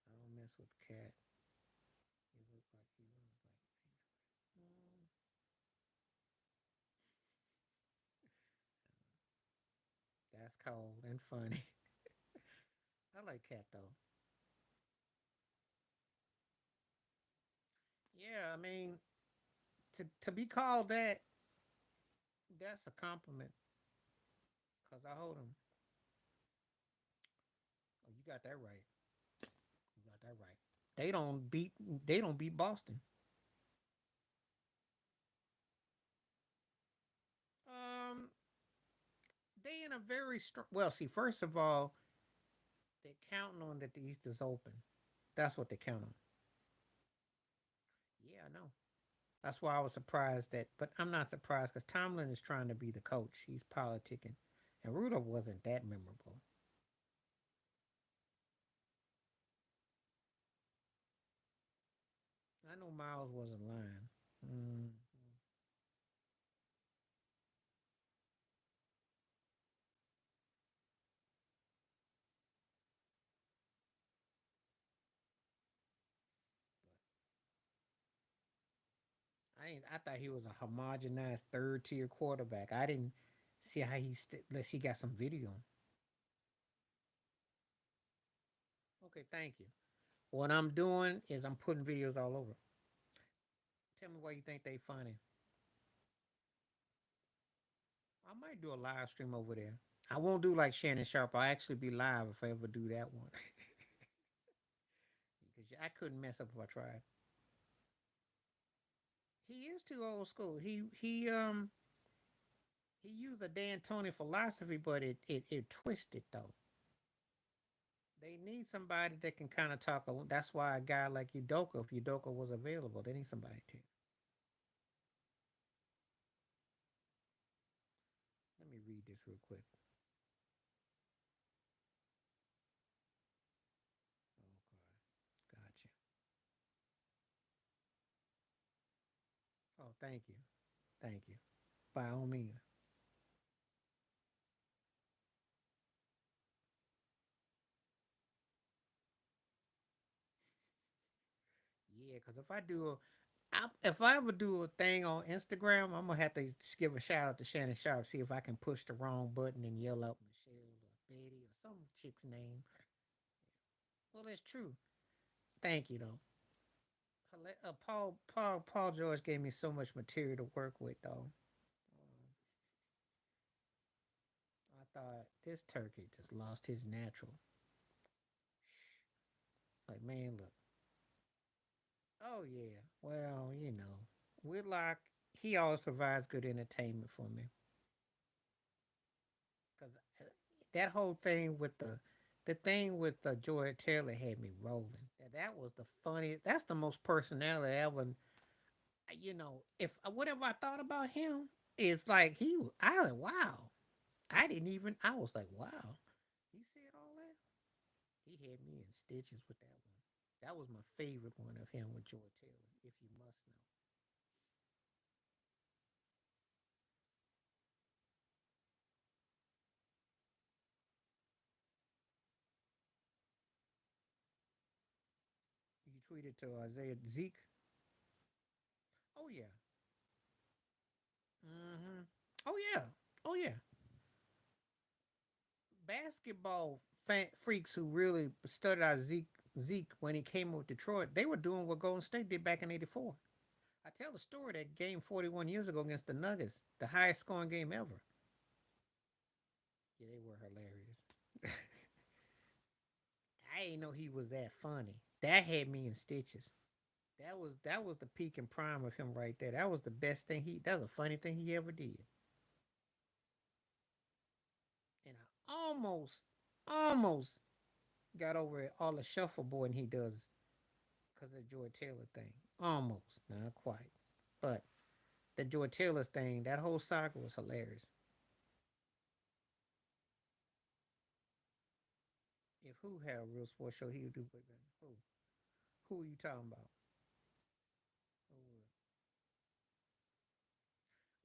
A: I don't mess with Cat. He looked like he was like, mm, that's cold and funny. I like Cat though. Yeah, I mean, to be called that, that's a compliment. Cause I hold him. Oh, you got that right. You got that right. They don't beat. They don't beat Boston. Um, they in a very strong. Well, see, first of all, they're counting on that the East is open. That's what they count on. Yeah, I know. That's why I was surprised that, but I'm not surprised because Tomlin is trying to be the coach. He's politicking, and Rudolph wasn't that memorable. I know Miles wasn't lying. Mm. I thought he was a homogenized third tier quarterback. I didn't see how unless he got some video. Okay, thank you. What I'm doing is I'm putting videos all over. Tell me why you think they funny. I might do a live stream over there. I won't do like Shannon Sharp. I'll actually be live if I ever do that one. Because I couldn't mess up if I tried. He is too old school. He used the Dan Tony philosophy, but it twisted though. They need somebody that can kind of talk. That's why a guy like Udoka, if Udoka was available, they need somebody to. Let me read this real quick. Okay, gotcha. Oh, thank you, thank you. By all means, yeah. Because if I ever do a thing on Instagram, I'm gonna have to just give a shout out to Shannon Sharp. See if I can push the wrong button and yell out Michelle or Betty or some chick's name. Well, it's true. Thank you though. Paul George gave me so much material to work with though. I thought this turkey just lost his natural. Like man, look. Oh yeah. Well, Whitlock. He always provides good entertainment for me because that whole thing with the thing with Joy Taylor had me rolling. That was the funniest. That's the most personality ever. If whatever I thought about him, it's like I was like, wow. I didn't even. I was like, wow. He said all that. He had me in stitches with that one. That was my favorite one of him with Joy Taylor. If you must know, you tweeted to Isaiah Zeke. Oh yeah, Hmm. Oh yeah. Oh yeah. Basketball freaks who really studied out Zeke when he came with Detroit, they were doing what Golden State did back in '84. I tell the story that game 41 years ago against the Nuggets, the highest scoring game ever. Yeah, they were hilarious. I didn't know he was that funny. That had me in stitches. That was the peak and prime of him right there. That was the best thing he. That was a funny thing he ever did. And I almost got over it, all the shuffleboarding he does because of the Joy Taylor thing. Almost, not quite, but the Joy Taylor thing, that whole saga was hilarious. If who had a real sports show, he would do way better. Who? Who are you talking about? Who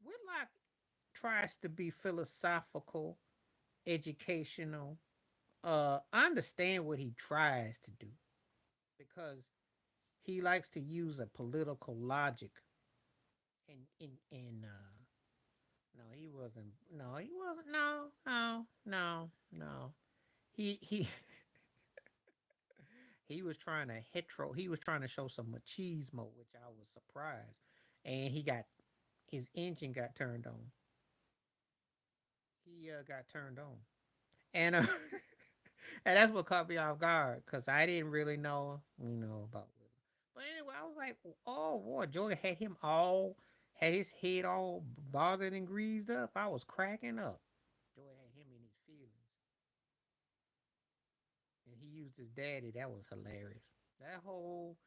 A: would? Whitlock tries to be philosophical, educational. I understand what he tries to do because he likes to use a political logic and no, he wasn't. No, he wasn't. No, no, no, no. He he was trying to hetero. He was trying to show some machismo, which I was surprised. And he got his engine got turned on. He got turned on, and and that's what caught me off guard because I didn't really know, about Willie. But anyway, I was like, oh boy, Joy had him all had his head all bothered and greased up. I was cracking up. Joy had him in his feelings, and he used his daddy. That was hilarious. That whole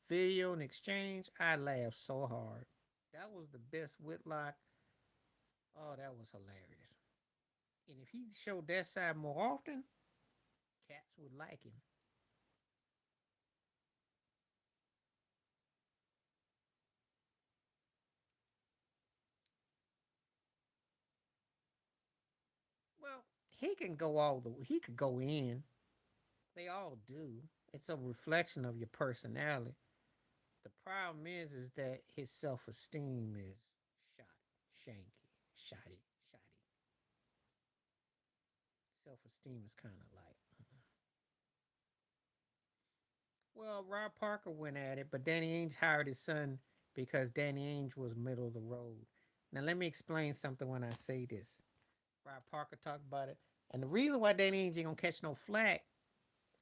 A: video and exchange, I laughed so hard. That was the best Whitlock. Oh, that was hilarious. And if he showed that side more often, cats would like him. Well, he could go in. They all do. It's a reflection of your personality. The problem is that his self esteem is shot, shanky, shoddy, shoddy. Self esteem is kind of like. Well, Rob Parker went at it, but Danny Ainge hired his son because Danny Ainge was middle of the road. Now, let me explain something when I say this. Rob Parker talked about it. And the reason why Danny Ainge ain't gonna catch no flack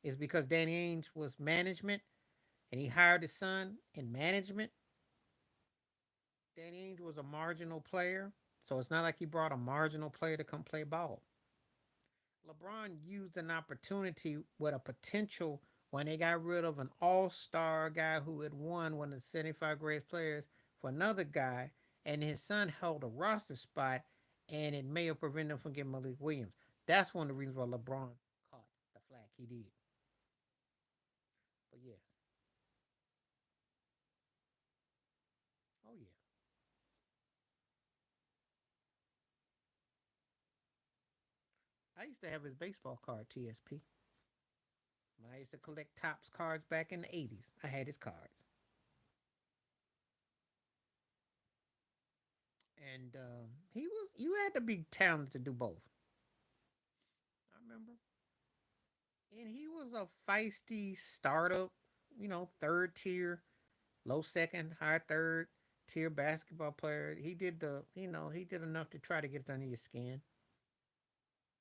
A: is because Danny Ainge was management and he hired his son in management. Danny Ainge was a marginal player, so it's not like he brought a marginal player to come play ball. LeBron used an opportunity with a potential when they got rid of an all-star guy who had won one of the 75 greatest players for another guy, and his son held a roster spot, and it may have prevented him from getting Malik Williams. That's one of the reasons why LeBron caught the flack he did. But yes, oh yeah, I used to have his baseball card TSP. When I used to collect Topps cards back in the '80s, I had his cards, and he was. You had to be talented to do both. I remember, and he was a feisty startup. Third tier, low second, high third tier basketball player. He did enough to try to get it under your skin,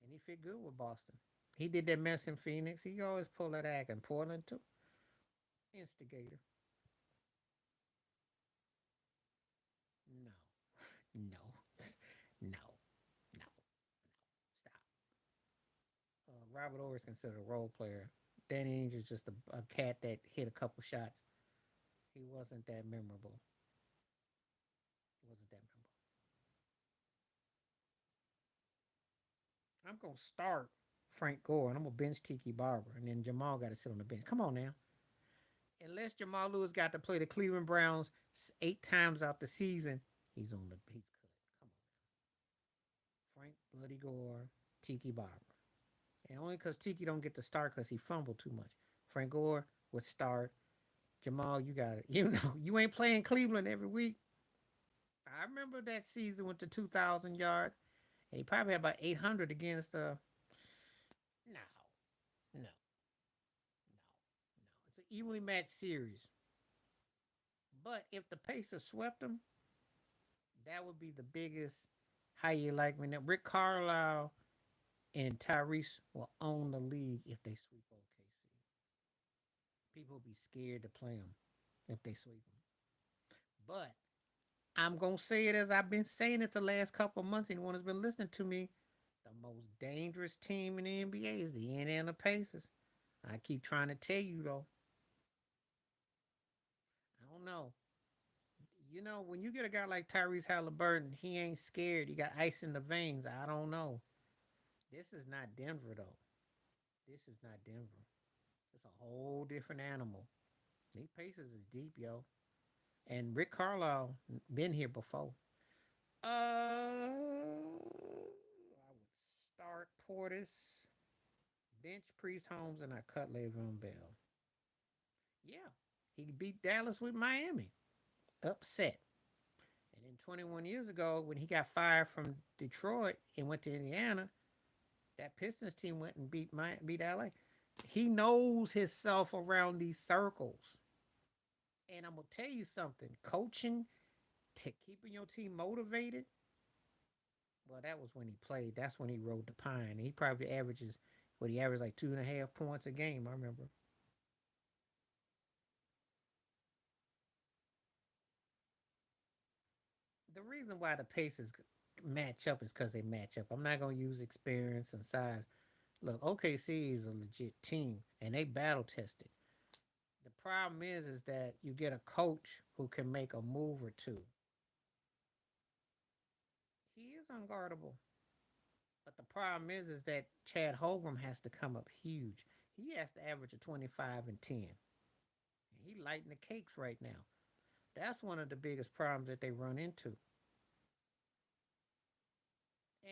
A: and he fit good with Boston. He did that mess in Phoenix. He always pulled that act in Portland too. Instigator. No, no, no, no. Stop. Robert Orr is considered a role player. Danny Ainge is just a cat that hit a couple shots. He wasn't that memorable. He wasn't that memorable. I'm gonna start Frank Gore and I'm gonna bench Tiki Barber, and then Jamal got to sit on the bench. Come on now. Unless Jamal Lewis got to play the Cleveland Browns 8 times out the season, he's cut. Come on, Frank Bloody Gore, Tiki Barber, and only because Tiki don't get to start because he fumbled too much. Frank Gore would start. Jamal, you got it. You ain't playing Cleveland every week. I remember that season with the 2,000 yards, and he probably had about 800 against the. No, no, no, no. It's an evenly matched series. But if the Pacers swept them, that would be the biggest. How you like me now? Rick Carlisle and Tyrese will own the league if they sweep OKC. People will be scared to play them if they sweep them. But I'm gonna say it as I've been saying it the last couple of months. Anyone has been listening to me, the most dangerous team in the NBA is the Indiana Pacers. I keep trying to tell you though. I don't know. You know, when you get a guy like Tyrese Halliburton, he ain't scared. He got ice in the veins. I don't know. This is not Denver though. This is not Denver. It's a whole different animal. These Pacers is deep, yo. And Rick Carlisle been here before. I would start Portis, bench Priest Holmes, and I cut Le'Veon Bell. Yeah, he beat Dallas with Miami. Upset. And then 21 years ago, when he got fired from Detroit and went to Indiana, that Pistons team went and beat LA. He knows himself around these circles. And I'm gonna tell you something: coaching to keeping your team motivated. Well, that was when he played. That's when he rode the pine. He probably averages what he averaged like 2.5 points a game. I remember. The reason why the Pacers match up is because they match up. I'm not gonna use experience and size. Look, OKC is a legit team, and they battle tested. The problem is that you get a coach who can make a move or two. He is unguardable. But the problem is that Chad Holgram has to come up huge. He has to average a 25 and 10. He lighting the cakes right now. That's one of the biggest problems that they run into.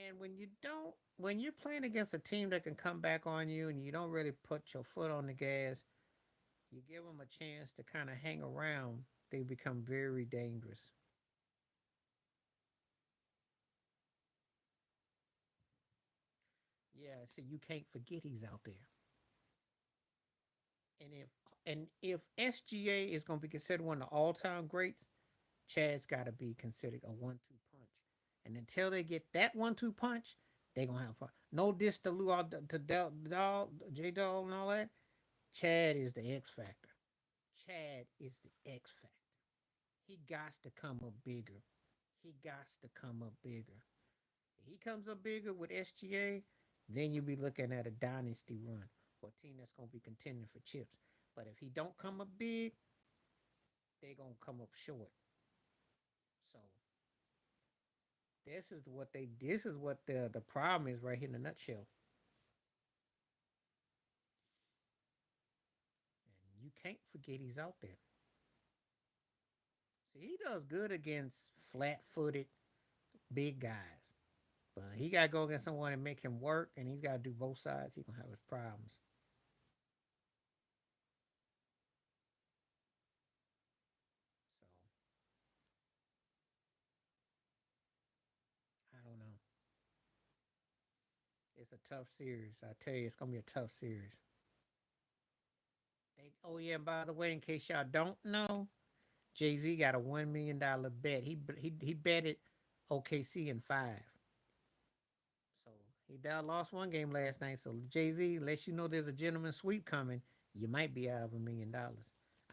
A: And when you're playing against a team that can come back on you and you don't really put your foot on the gas, you give them a chance to kind of hang around, they become very dangerous. Yeah, see, you can't forget he's out there. And if SGA is going to be considered one of the all-time greats, Chad's got to be considered a one-two punch. And until they get that one-two punch, they're gonna have fun. No diss to Lou to J Dog and all that. Chad is the X factor. Chad is the X factor. He got to come up bigger. He got to come up bigger. If he comes up bigger with SGA, then you'll be looking at a dynasty run or a team that's gonna be contending for chips. But if he don't come up big, they're gonna come up short. So this is what the problem is right here in a nutshell. And you can't forget he's out there. See, he does good against flat-footed big guys, but he got to go against someone and make him work, and he's got to do both sides. He gonna have his problems. So I don't know. It's a tough series. I tell you, it's gonna be a tough series. Oh yeah, and by the way, in case y'all don't know, Jay Z got a $1 million bet. He betted OKC in five. So he down lost one game last night. So Jay Z lets you know there's a gentleman sweep coming. You might be out of $1 million.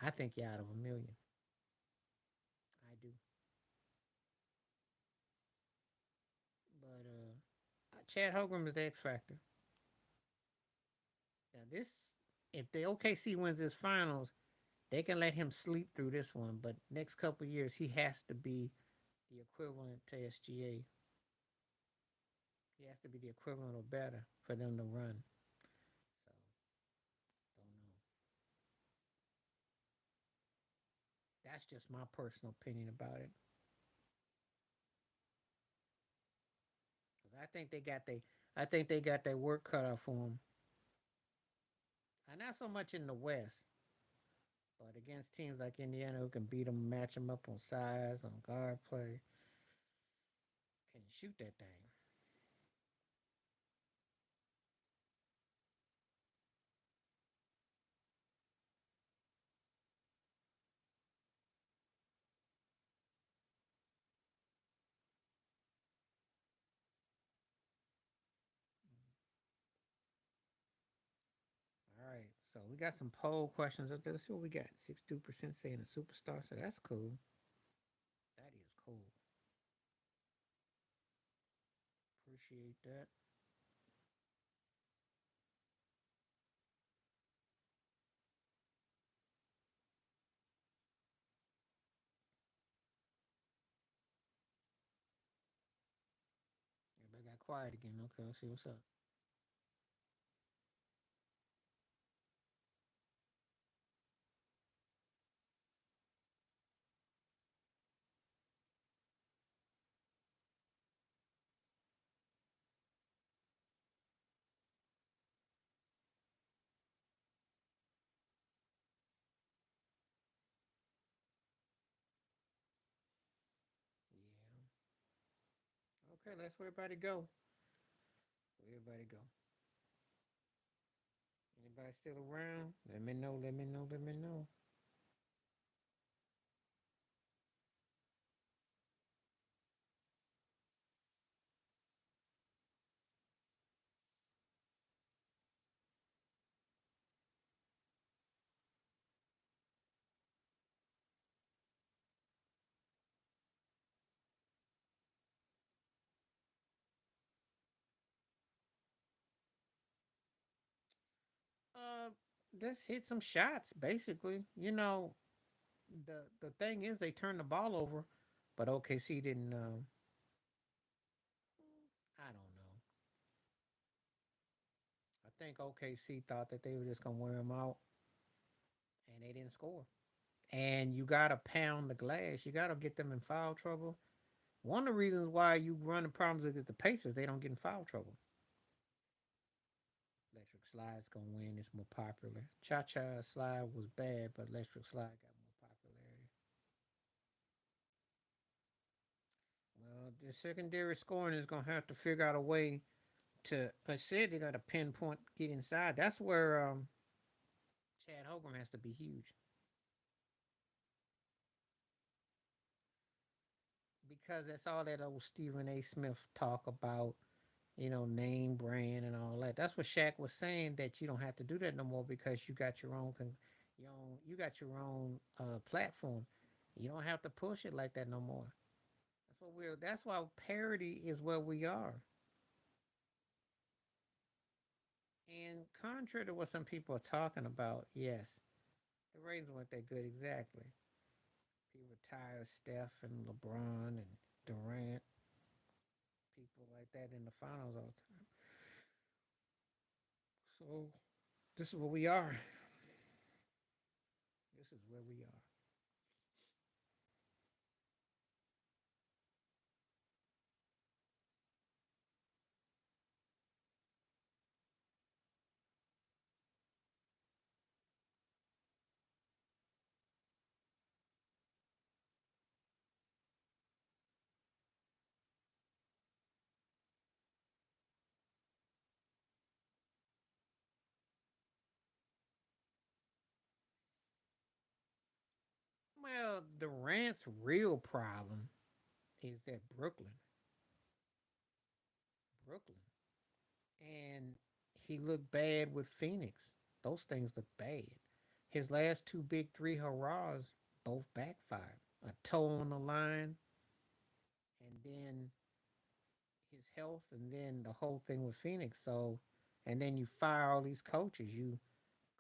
A: I think you're out of 1 million. I do. But Chad Hogram is the X factor. Now this, if the OKC wins this finals, they can let him sleep through this one. But next couple of years, he has to be the equivalent to SGA. He has to be the equivalent or better for them to run. So don't know. That's just my personal opinion about it. Cause I think they got their work cut out for them, and not so much in the West, but against teams like Indiana who can beat them, match them up on size, on guard play. Can shoot that thing. All right. So we got some poll questions up there. Let's see what we got. 62% saying a superstar. So that's cool. That is cool. Appreciate that. Everybody got quiet again. Okay, let's see what's up. Yeah. Okay, let's where everybody go. Where everybody go. Anybody still around? Let me know. Let me know. Let me know. Uh, let's hit some shots. Basically, the thing is they turned the ball over, but OKC didn't. I don't know. I think OKC thought that they were just gonna wear them out, and they didn't score. And you gotta pound the glass. You gotta get them in foul trouble. One of the reasons why you run the problems against the Pacers, they don't get in foul trouble. Electric Slide's gonna win. It's more popular. Cha Cha Slide was bad, but Electric Slide got more popularity. Well, the secondary scoring is gonna have to figure out a way to. I said they got to pinpoint, get inside. That's where Chad Hogan has to be huge because that's all that old Stephen A. Smith talk about. Name brand and all that. That's what Shaq was saying that you don't have to do that no more because you got your own, you got your own platform. You don't have to push it like that no more. That's what we're. That's why parody is where we are. And contrary to what some people are talking about, yes, the ratings weren't that good exactly. People are tired of Steph and LeBron and Durant, people like that in the finals all the time. So this is where we are. This is where we are. Well, Durant's real problem is that Brooklyn, and he looked bad with Phoenix. Those things look bad. His last two big three hurrahs both backfired. A toe on the line, and then his health, and then the whole thing with Phoenix. So, and then you fire all these coaches. You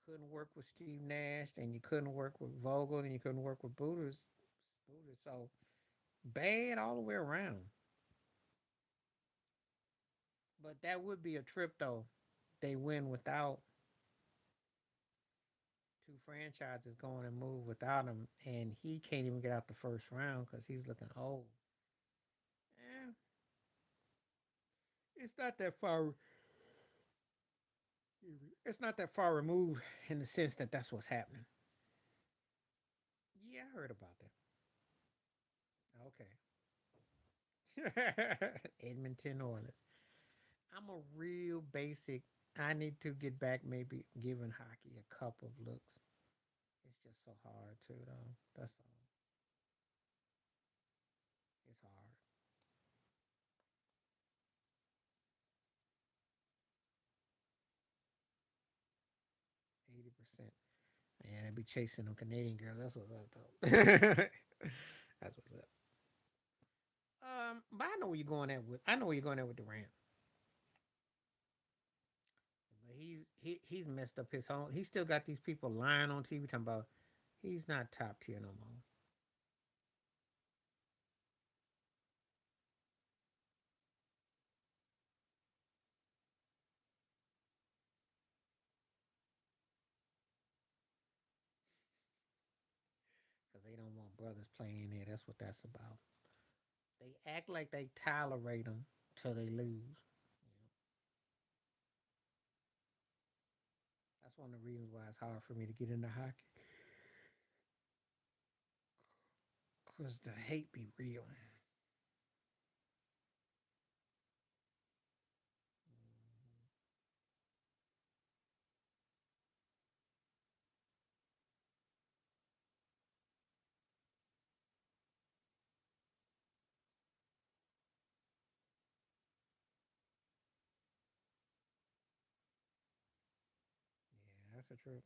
A: couldn't work with Steve Nash, and you couldn't work with Vogel, and you couldn't work with Booters. So bad all the way around. But that would be a trip though. They win without two franchises going and move without him, and he can't even get out the first round because he's looking old. Yeah, it's not that far. It's not that far removed in the sense that that's what's happening. Yeah, I heard about that. Okay. Edmonton Oilers. I'm a real basic. I need to get back maybe giving hockey a couple of looks. It's just so hard to though. That's all. It's hard. 80%. And I be chasing them Canadian girls. That's what's up though. That's what's up. But I know where you're going at with. I know where you're going at with Durant. But he's messed up his own. He still got these people lying on TV talking about he's not top tier no more. Because they don't want brothers playing there. That's what that's about. They act like they tolerate them till they lose. That's one of the reasons why it's hard for me to get into hockey. Because the hate be real. Yeah, that's the truth.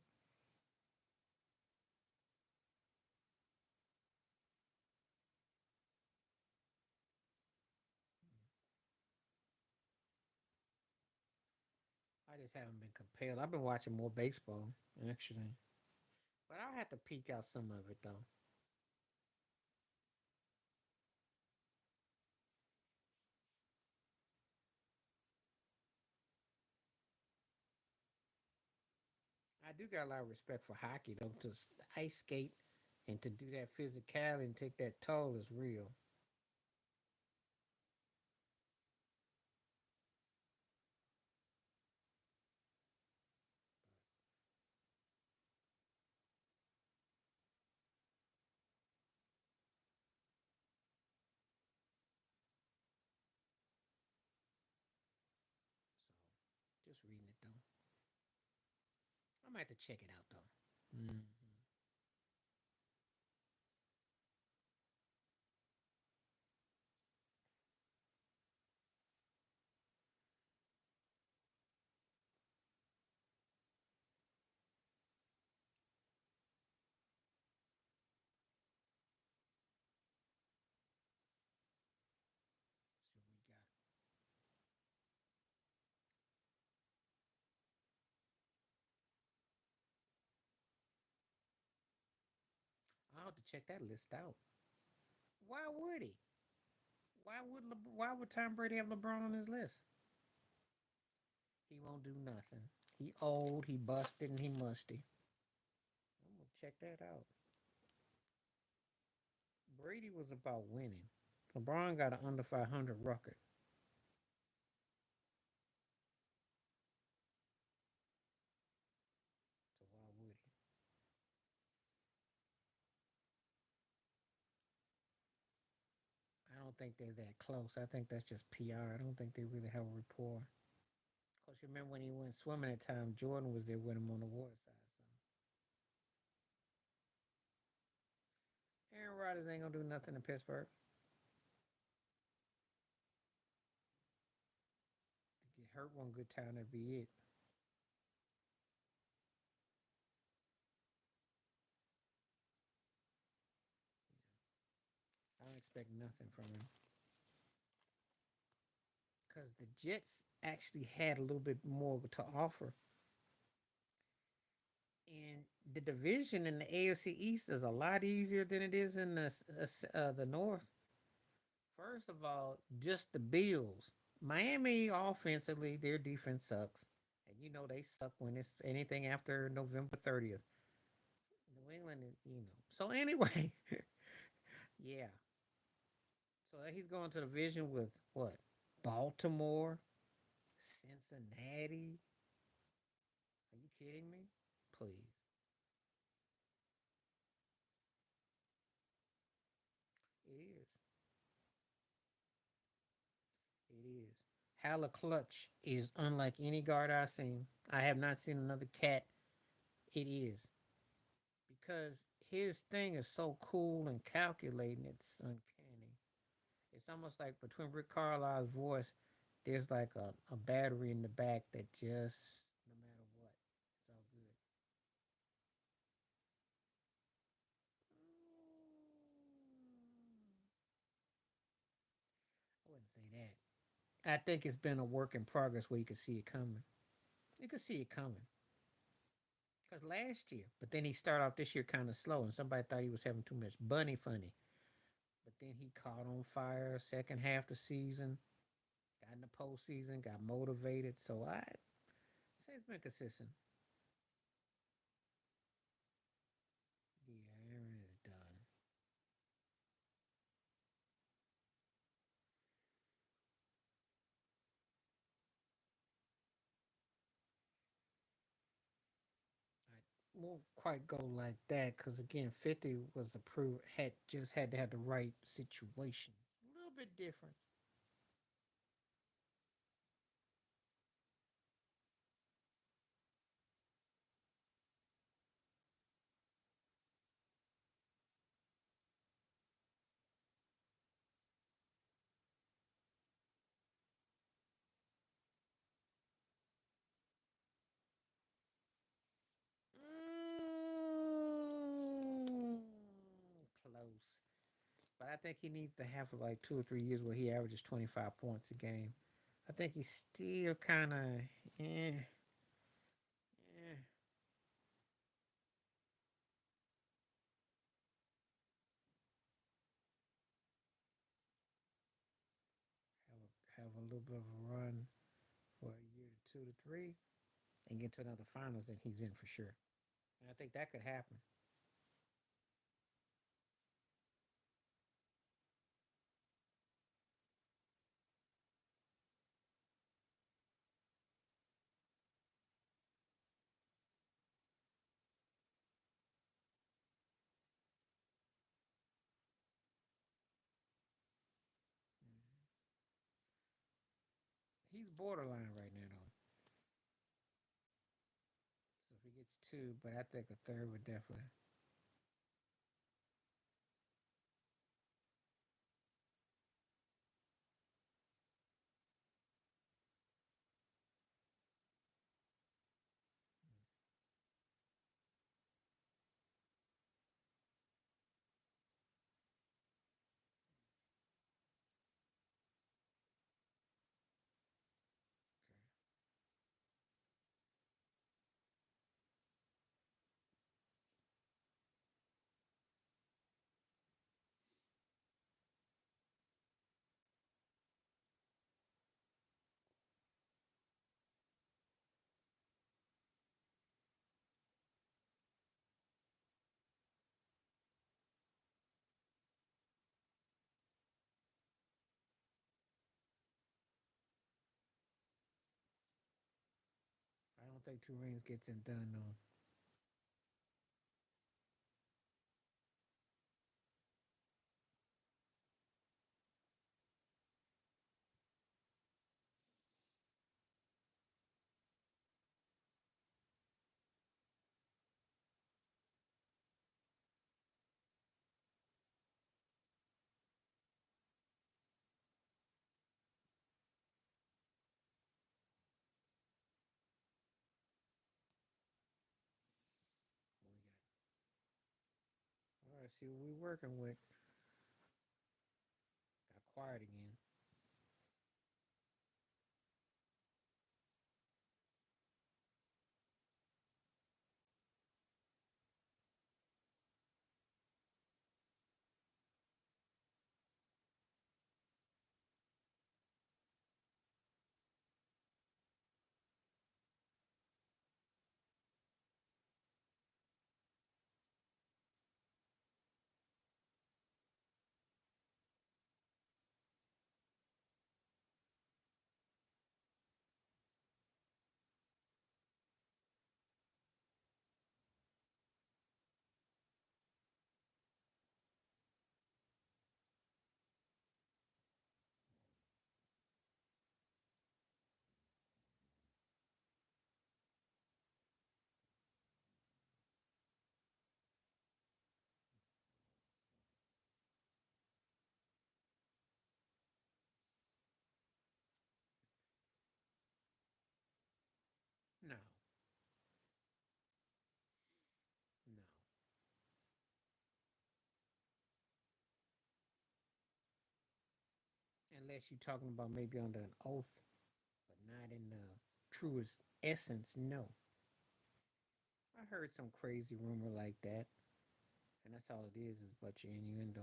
A: I just haven't been compelled. I've been watching more baseball, actually. But I'll have to peek out some of it, though. I do got a lot of respect for hockey, though. To ice skate and to do that physicality and take that toll is real. So, just reading it, though. I might have to check it out, though. So we got. I'll have to check that list out. Why would he? Why would Tom Brady have LeBron on his list? He won't do nothing. He old, he busted, and he musty. I'm gonna check that out. Brady was about winning. LeBron got an under 500 record. So why would he? I don't think they're that close. I think that's just PR. I don't think they really have a rapport. Of course, you remember when he went swimming at time, Jordan was there with him on the water side. So Aaron Rodgers ain't gonna do nothing in Pittsburgh. To get hurt one good time, that'd be it. I don't expect nothing from him. Because the Jets actually had a little bit more to offer. And the division in the AFC East is a lot easier than it is in the North. First of all, just the Bills. Miami offensively, their defense sucks. And you know they suck when it's anything after November 30th. New England, you know. So anyway, yeah. So he's going to the division with what? Baltimore, Cincinnati. Are you kidding me? Please. It is. Hala Clutch is unlike any guard I've seen. I have not seen another cat. It is because his thing is so cool and calculating. It's uncanny. It's almost like between Rick Carlisle's voice, there's like a battery in the back that just no matter what, it's all good. I wouldn't say that. I think it's been a work in progress where you could see it coming. You could see it coming. Because last year, but then he started off this year kind of slow, and somebody thought he was having too much bunny funny. But then he caught on fire second half of the season, got in the postseason, got motivated. So I say it's been consistent. Yeah, Aaron is done. I won't quite go like that because again, 50 was approved. Had just had to have the right situation. A little bit different. Mm, close. But I think he needs to have like 2 or 3 years where he averages 25 points a game. I think he's still kind of eh, eh. Have a little bit of a run for a year to 2 to 3 and get to another finals, then he's in for sure. And I think that could happen. He's borderline right now, though. So if he gets two, but I think a third would definitely. I don't think 2 rings gets him done, though. All right, see what we're working with. Got quiet again. unless you're talking about maybe under an oath, but not in the truest essence. No, I heard some crazy rumor like that, and that's all it is but your innuendo.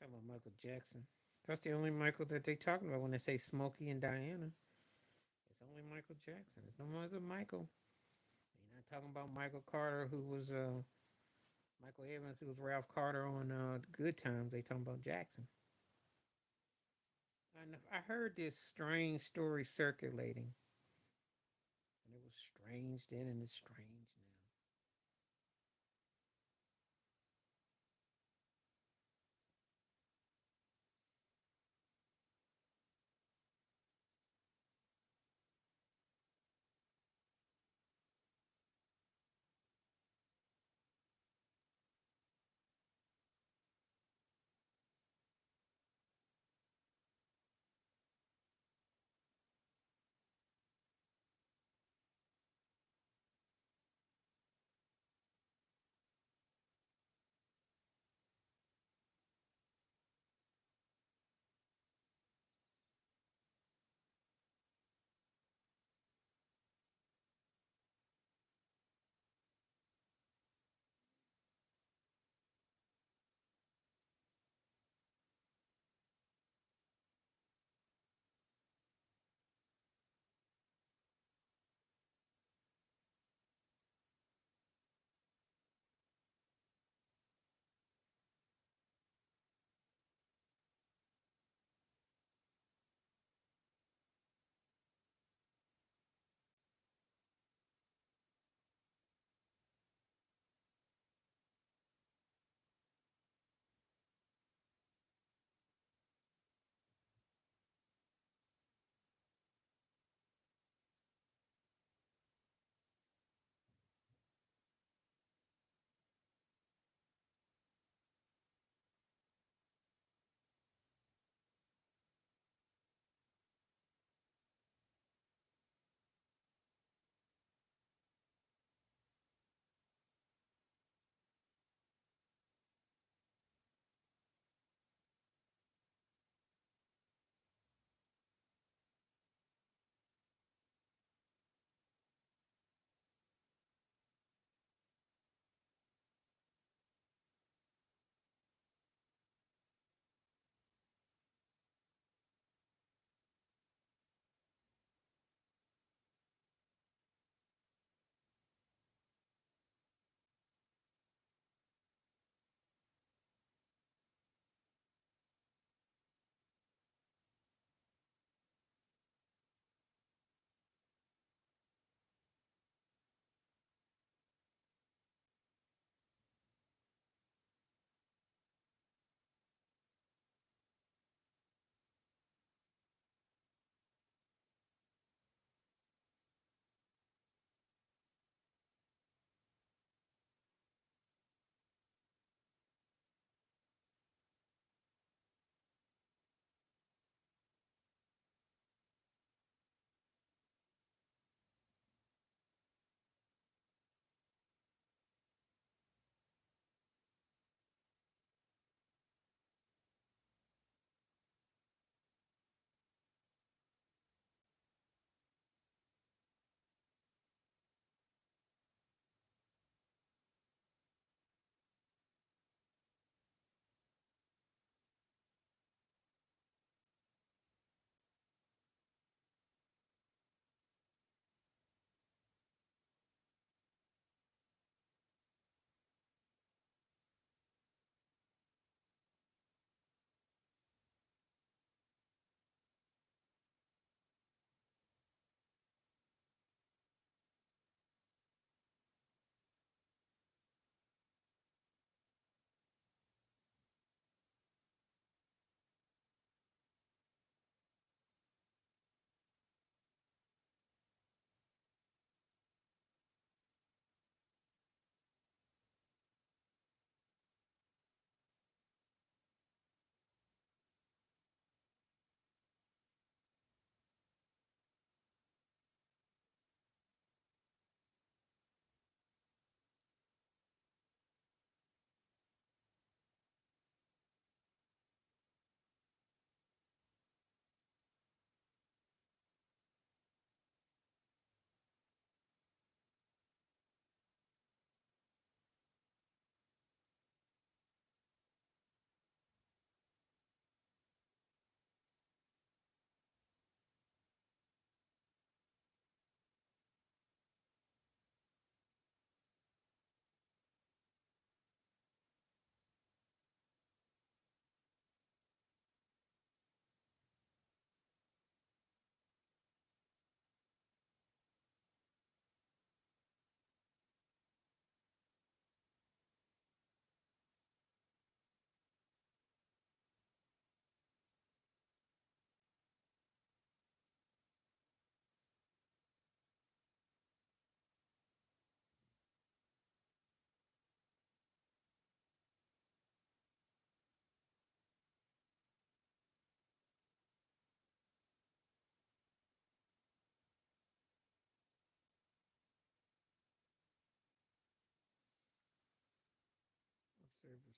A: Talking about Michael Jackson. That's the only Michael that they talking about when they say Smokey and Diana. It's only Michael Jackson. There's no other Michael. They're not talking about Michael Carter, who was Michael Evans, who was Ralph Carter on Good Times. They talking about Jackson. I heard this strange story circulating, and it was strange then, and it's strange now.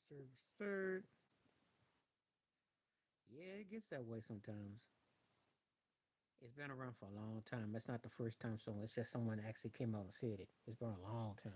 A: Service third. Yeah, it gets that way sometimes. It's been around for a long time. That's not the first time someone. It's just someone actually came out and said it. It's been a long time.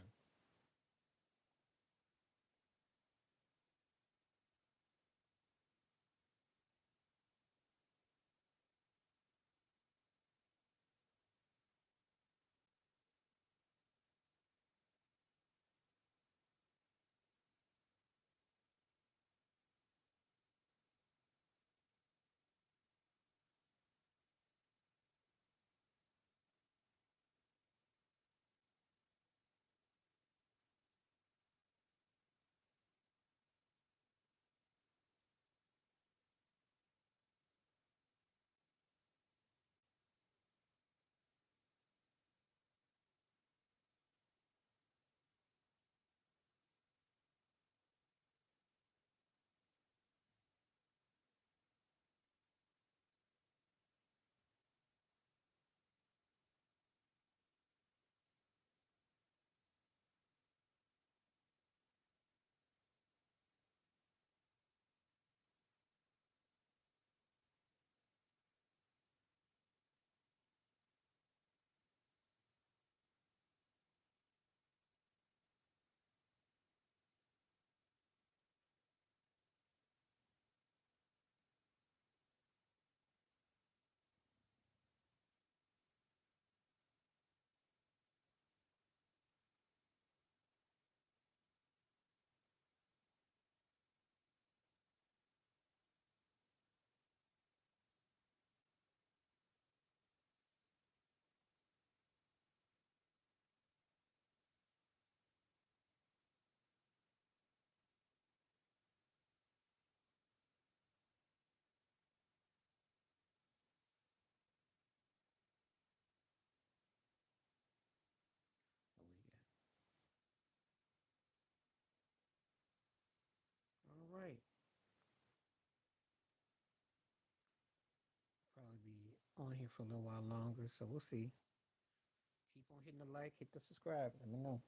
A: What we got? All right. Probably be on here for a little while longer, so we'll see. Keep on hitting the like, hit the subscribe. Let me know.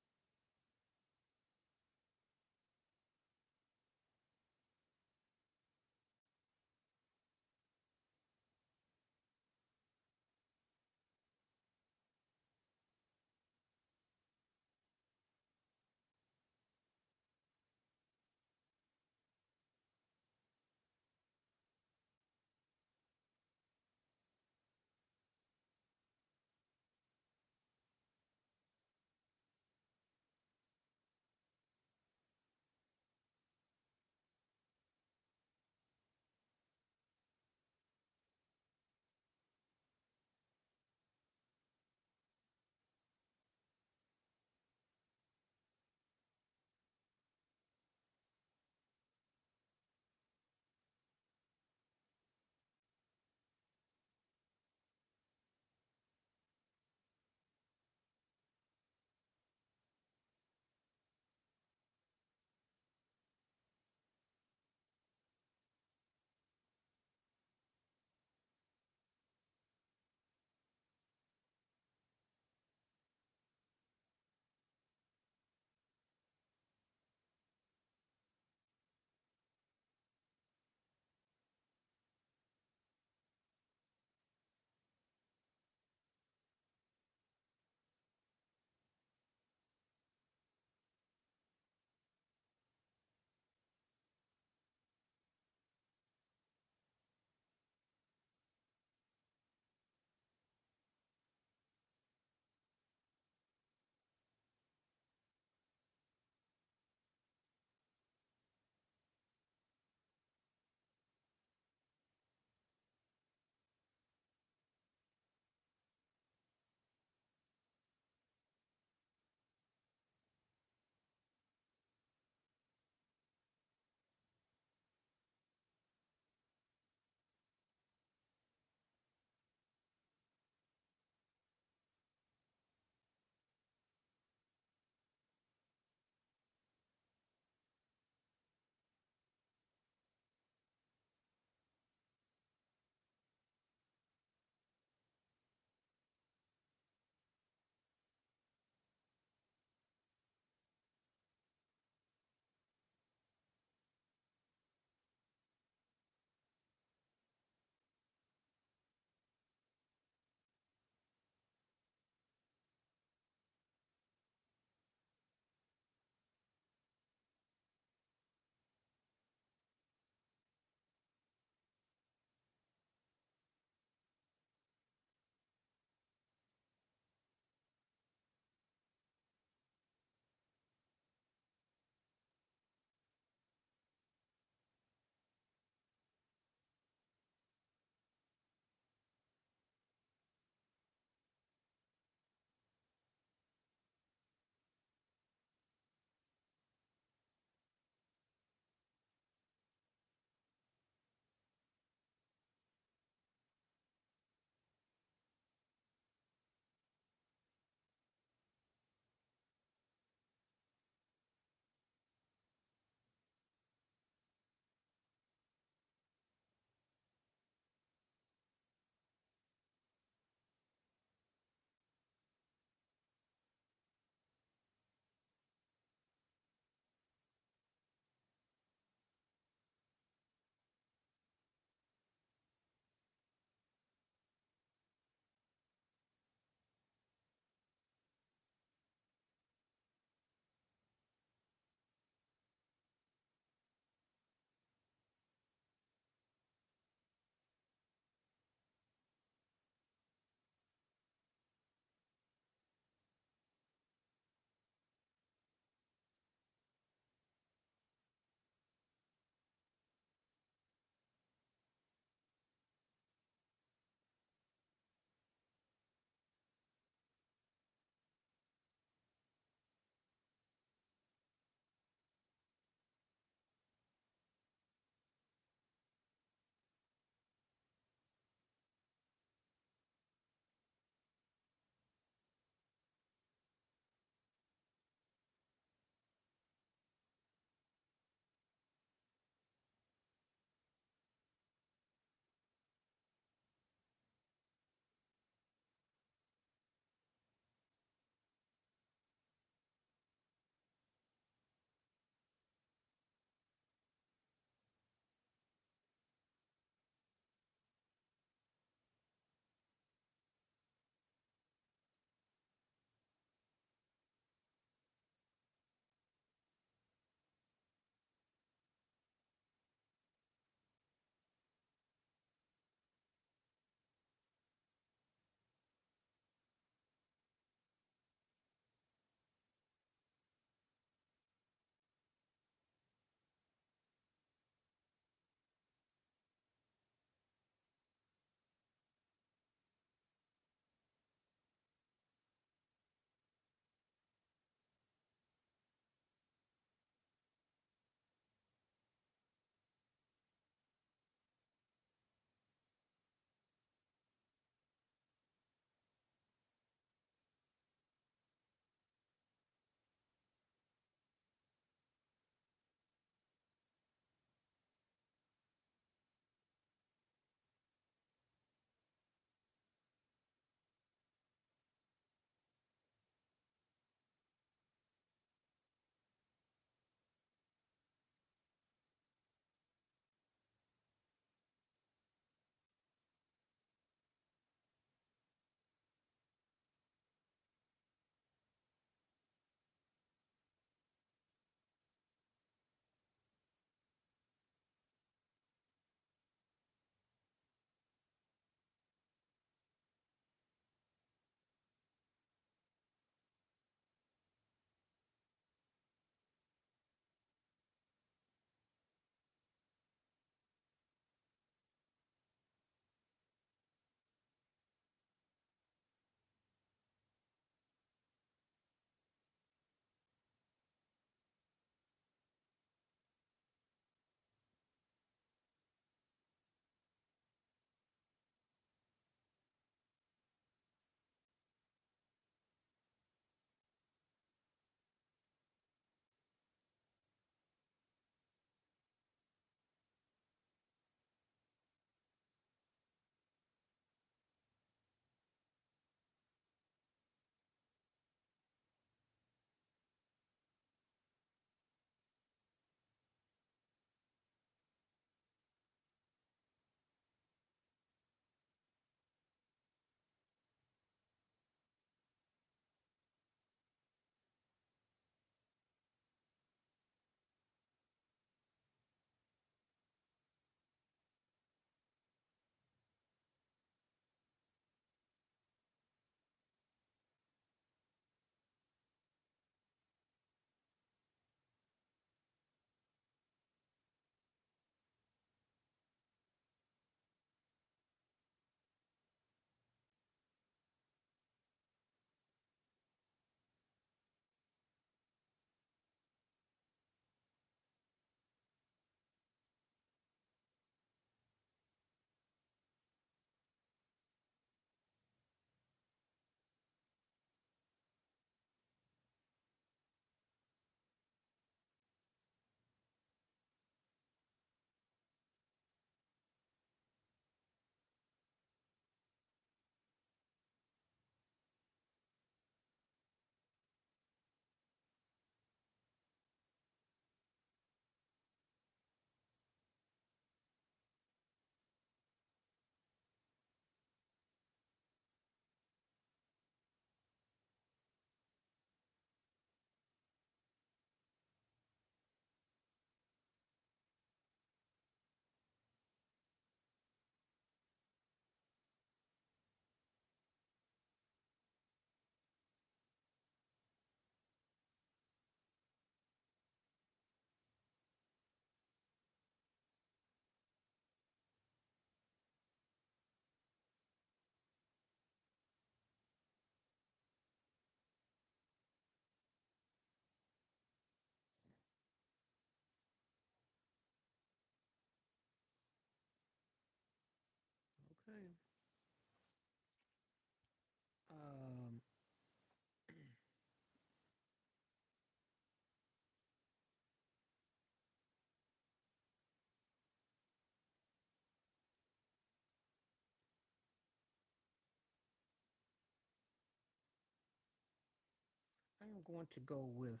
A: I'm going to go with,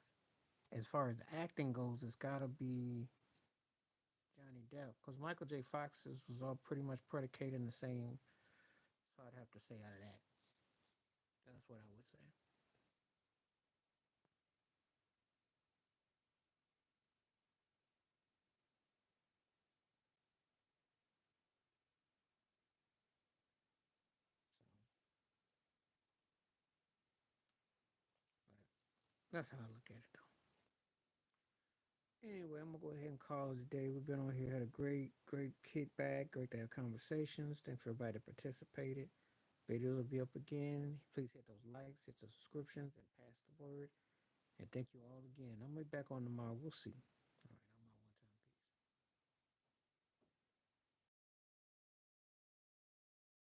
A: as far as the acting goes, it's got to be Johnny Depp because Michael J. Fox's was all pretty much predicated in the same. So I'd have to say out of that. That's what I would say. But that's how I look at it, though. Anyway, I'm gonna go ahead and call it a day. We've been on here, had a great kickback, great to have conversations. Thanks for everybody that participated. Videos will be up again. Please hit those likes, hit the subscriptions, and pass the word. And thank you all again. I'm gonna be back on tomorrow. We'll see.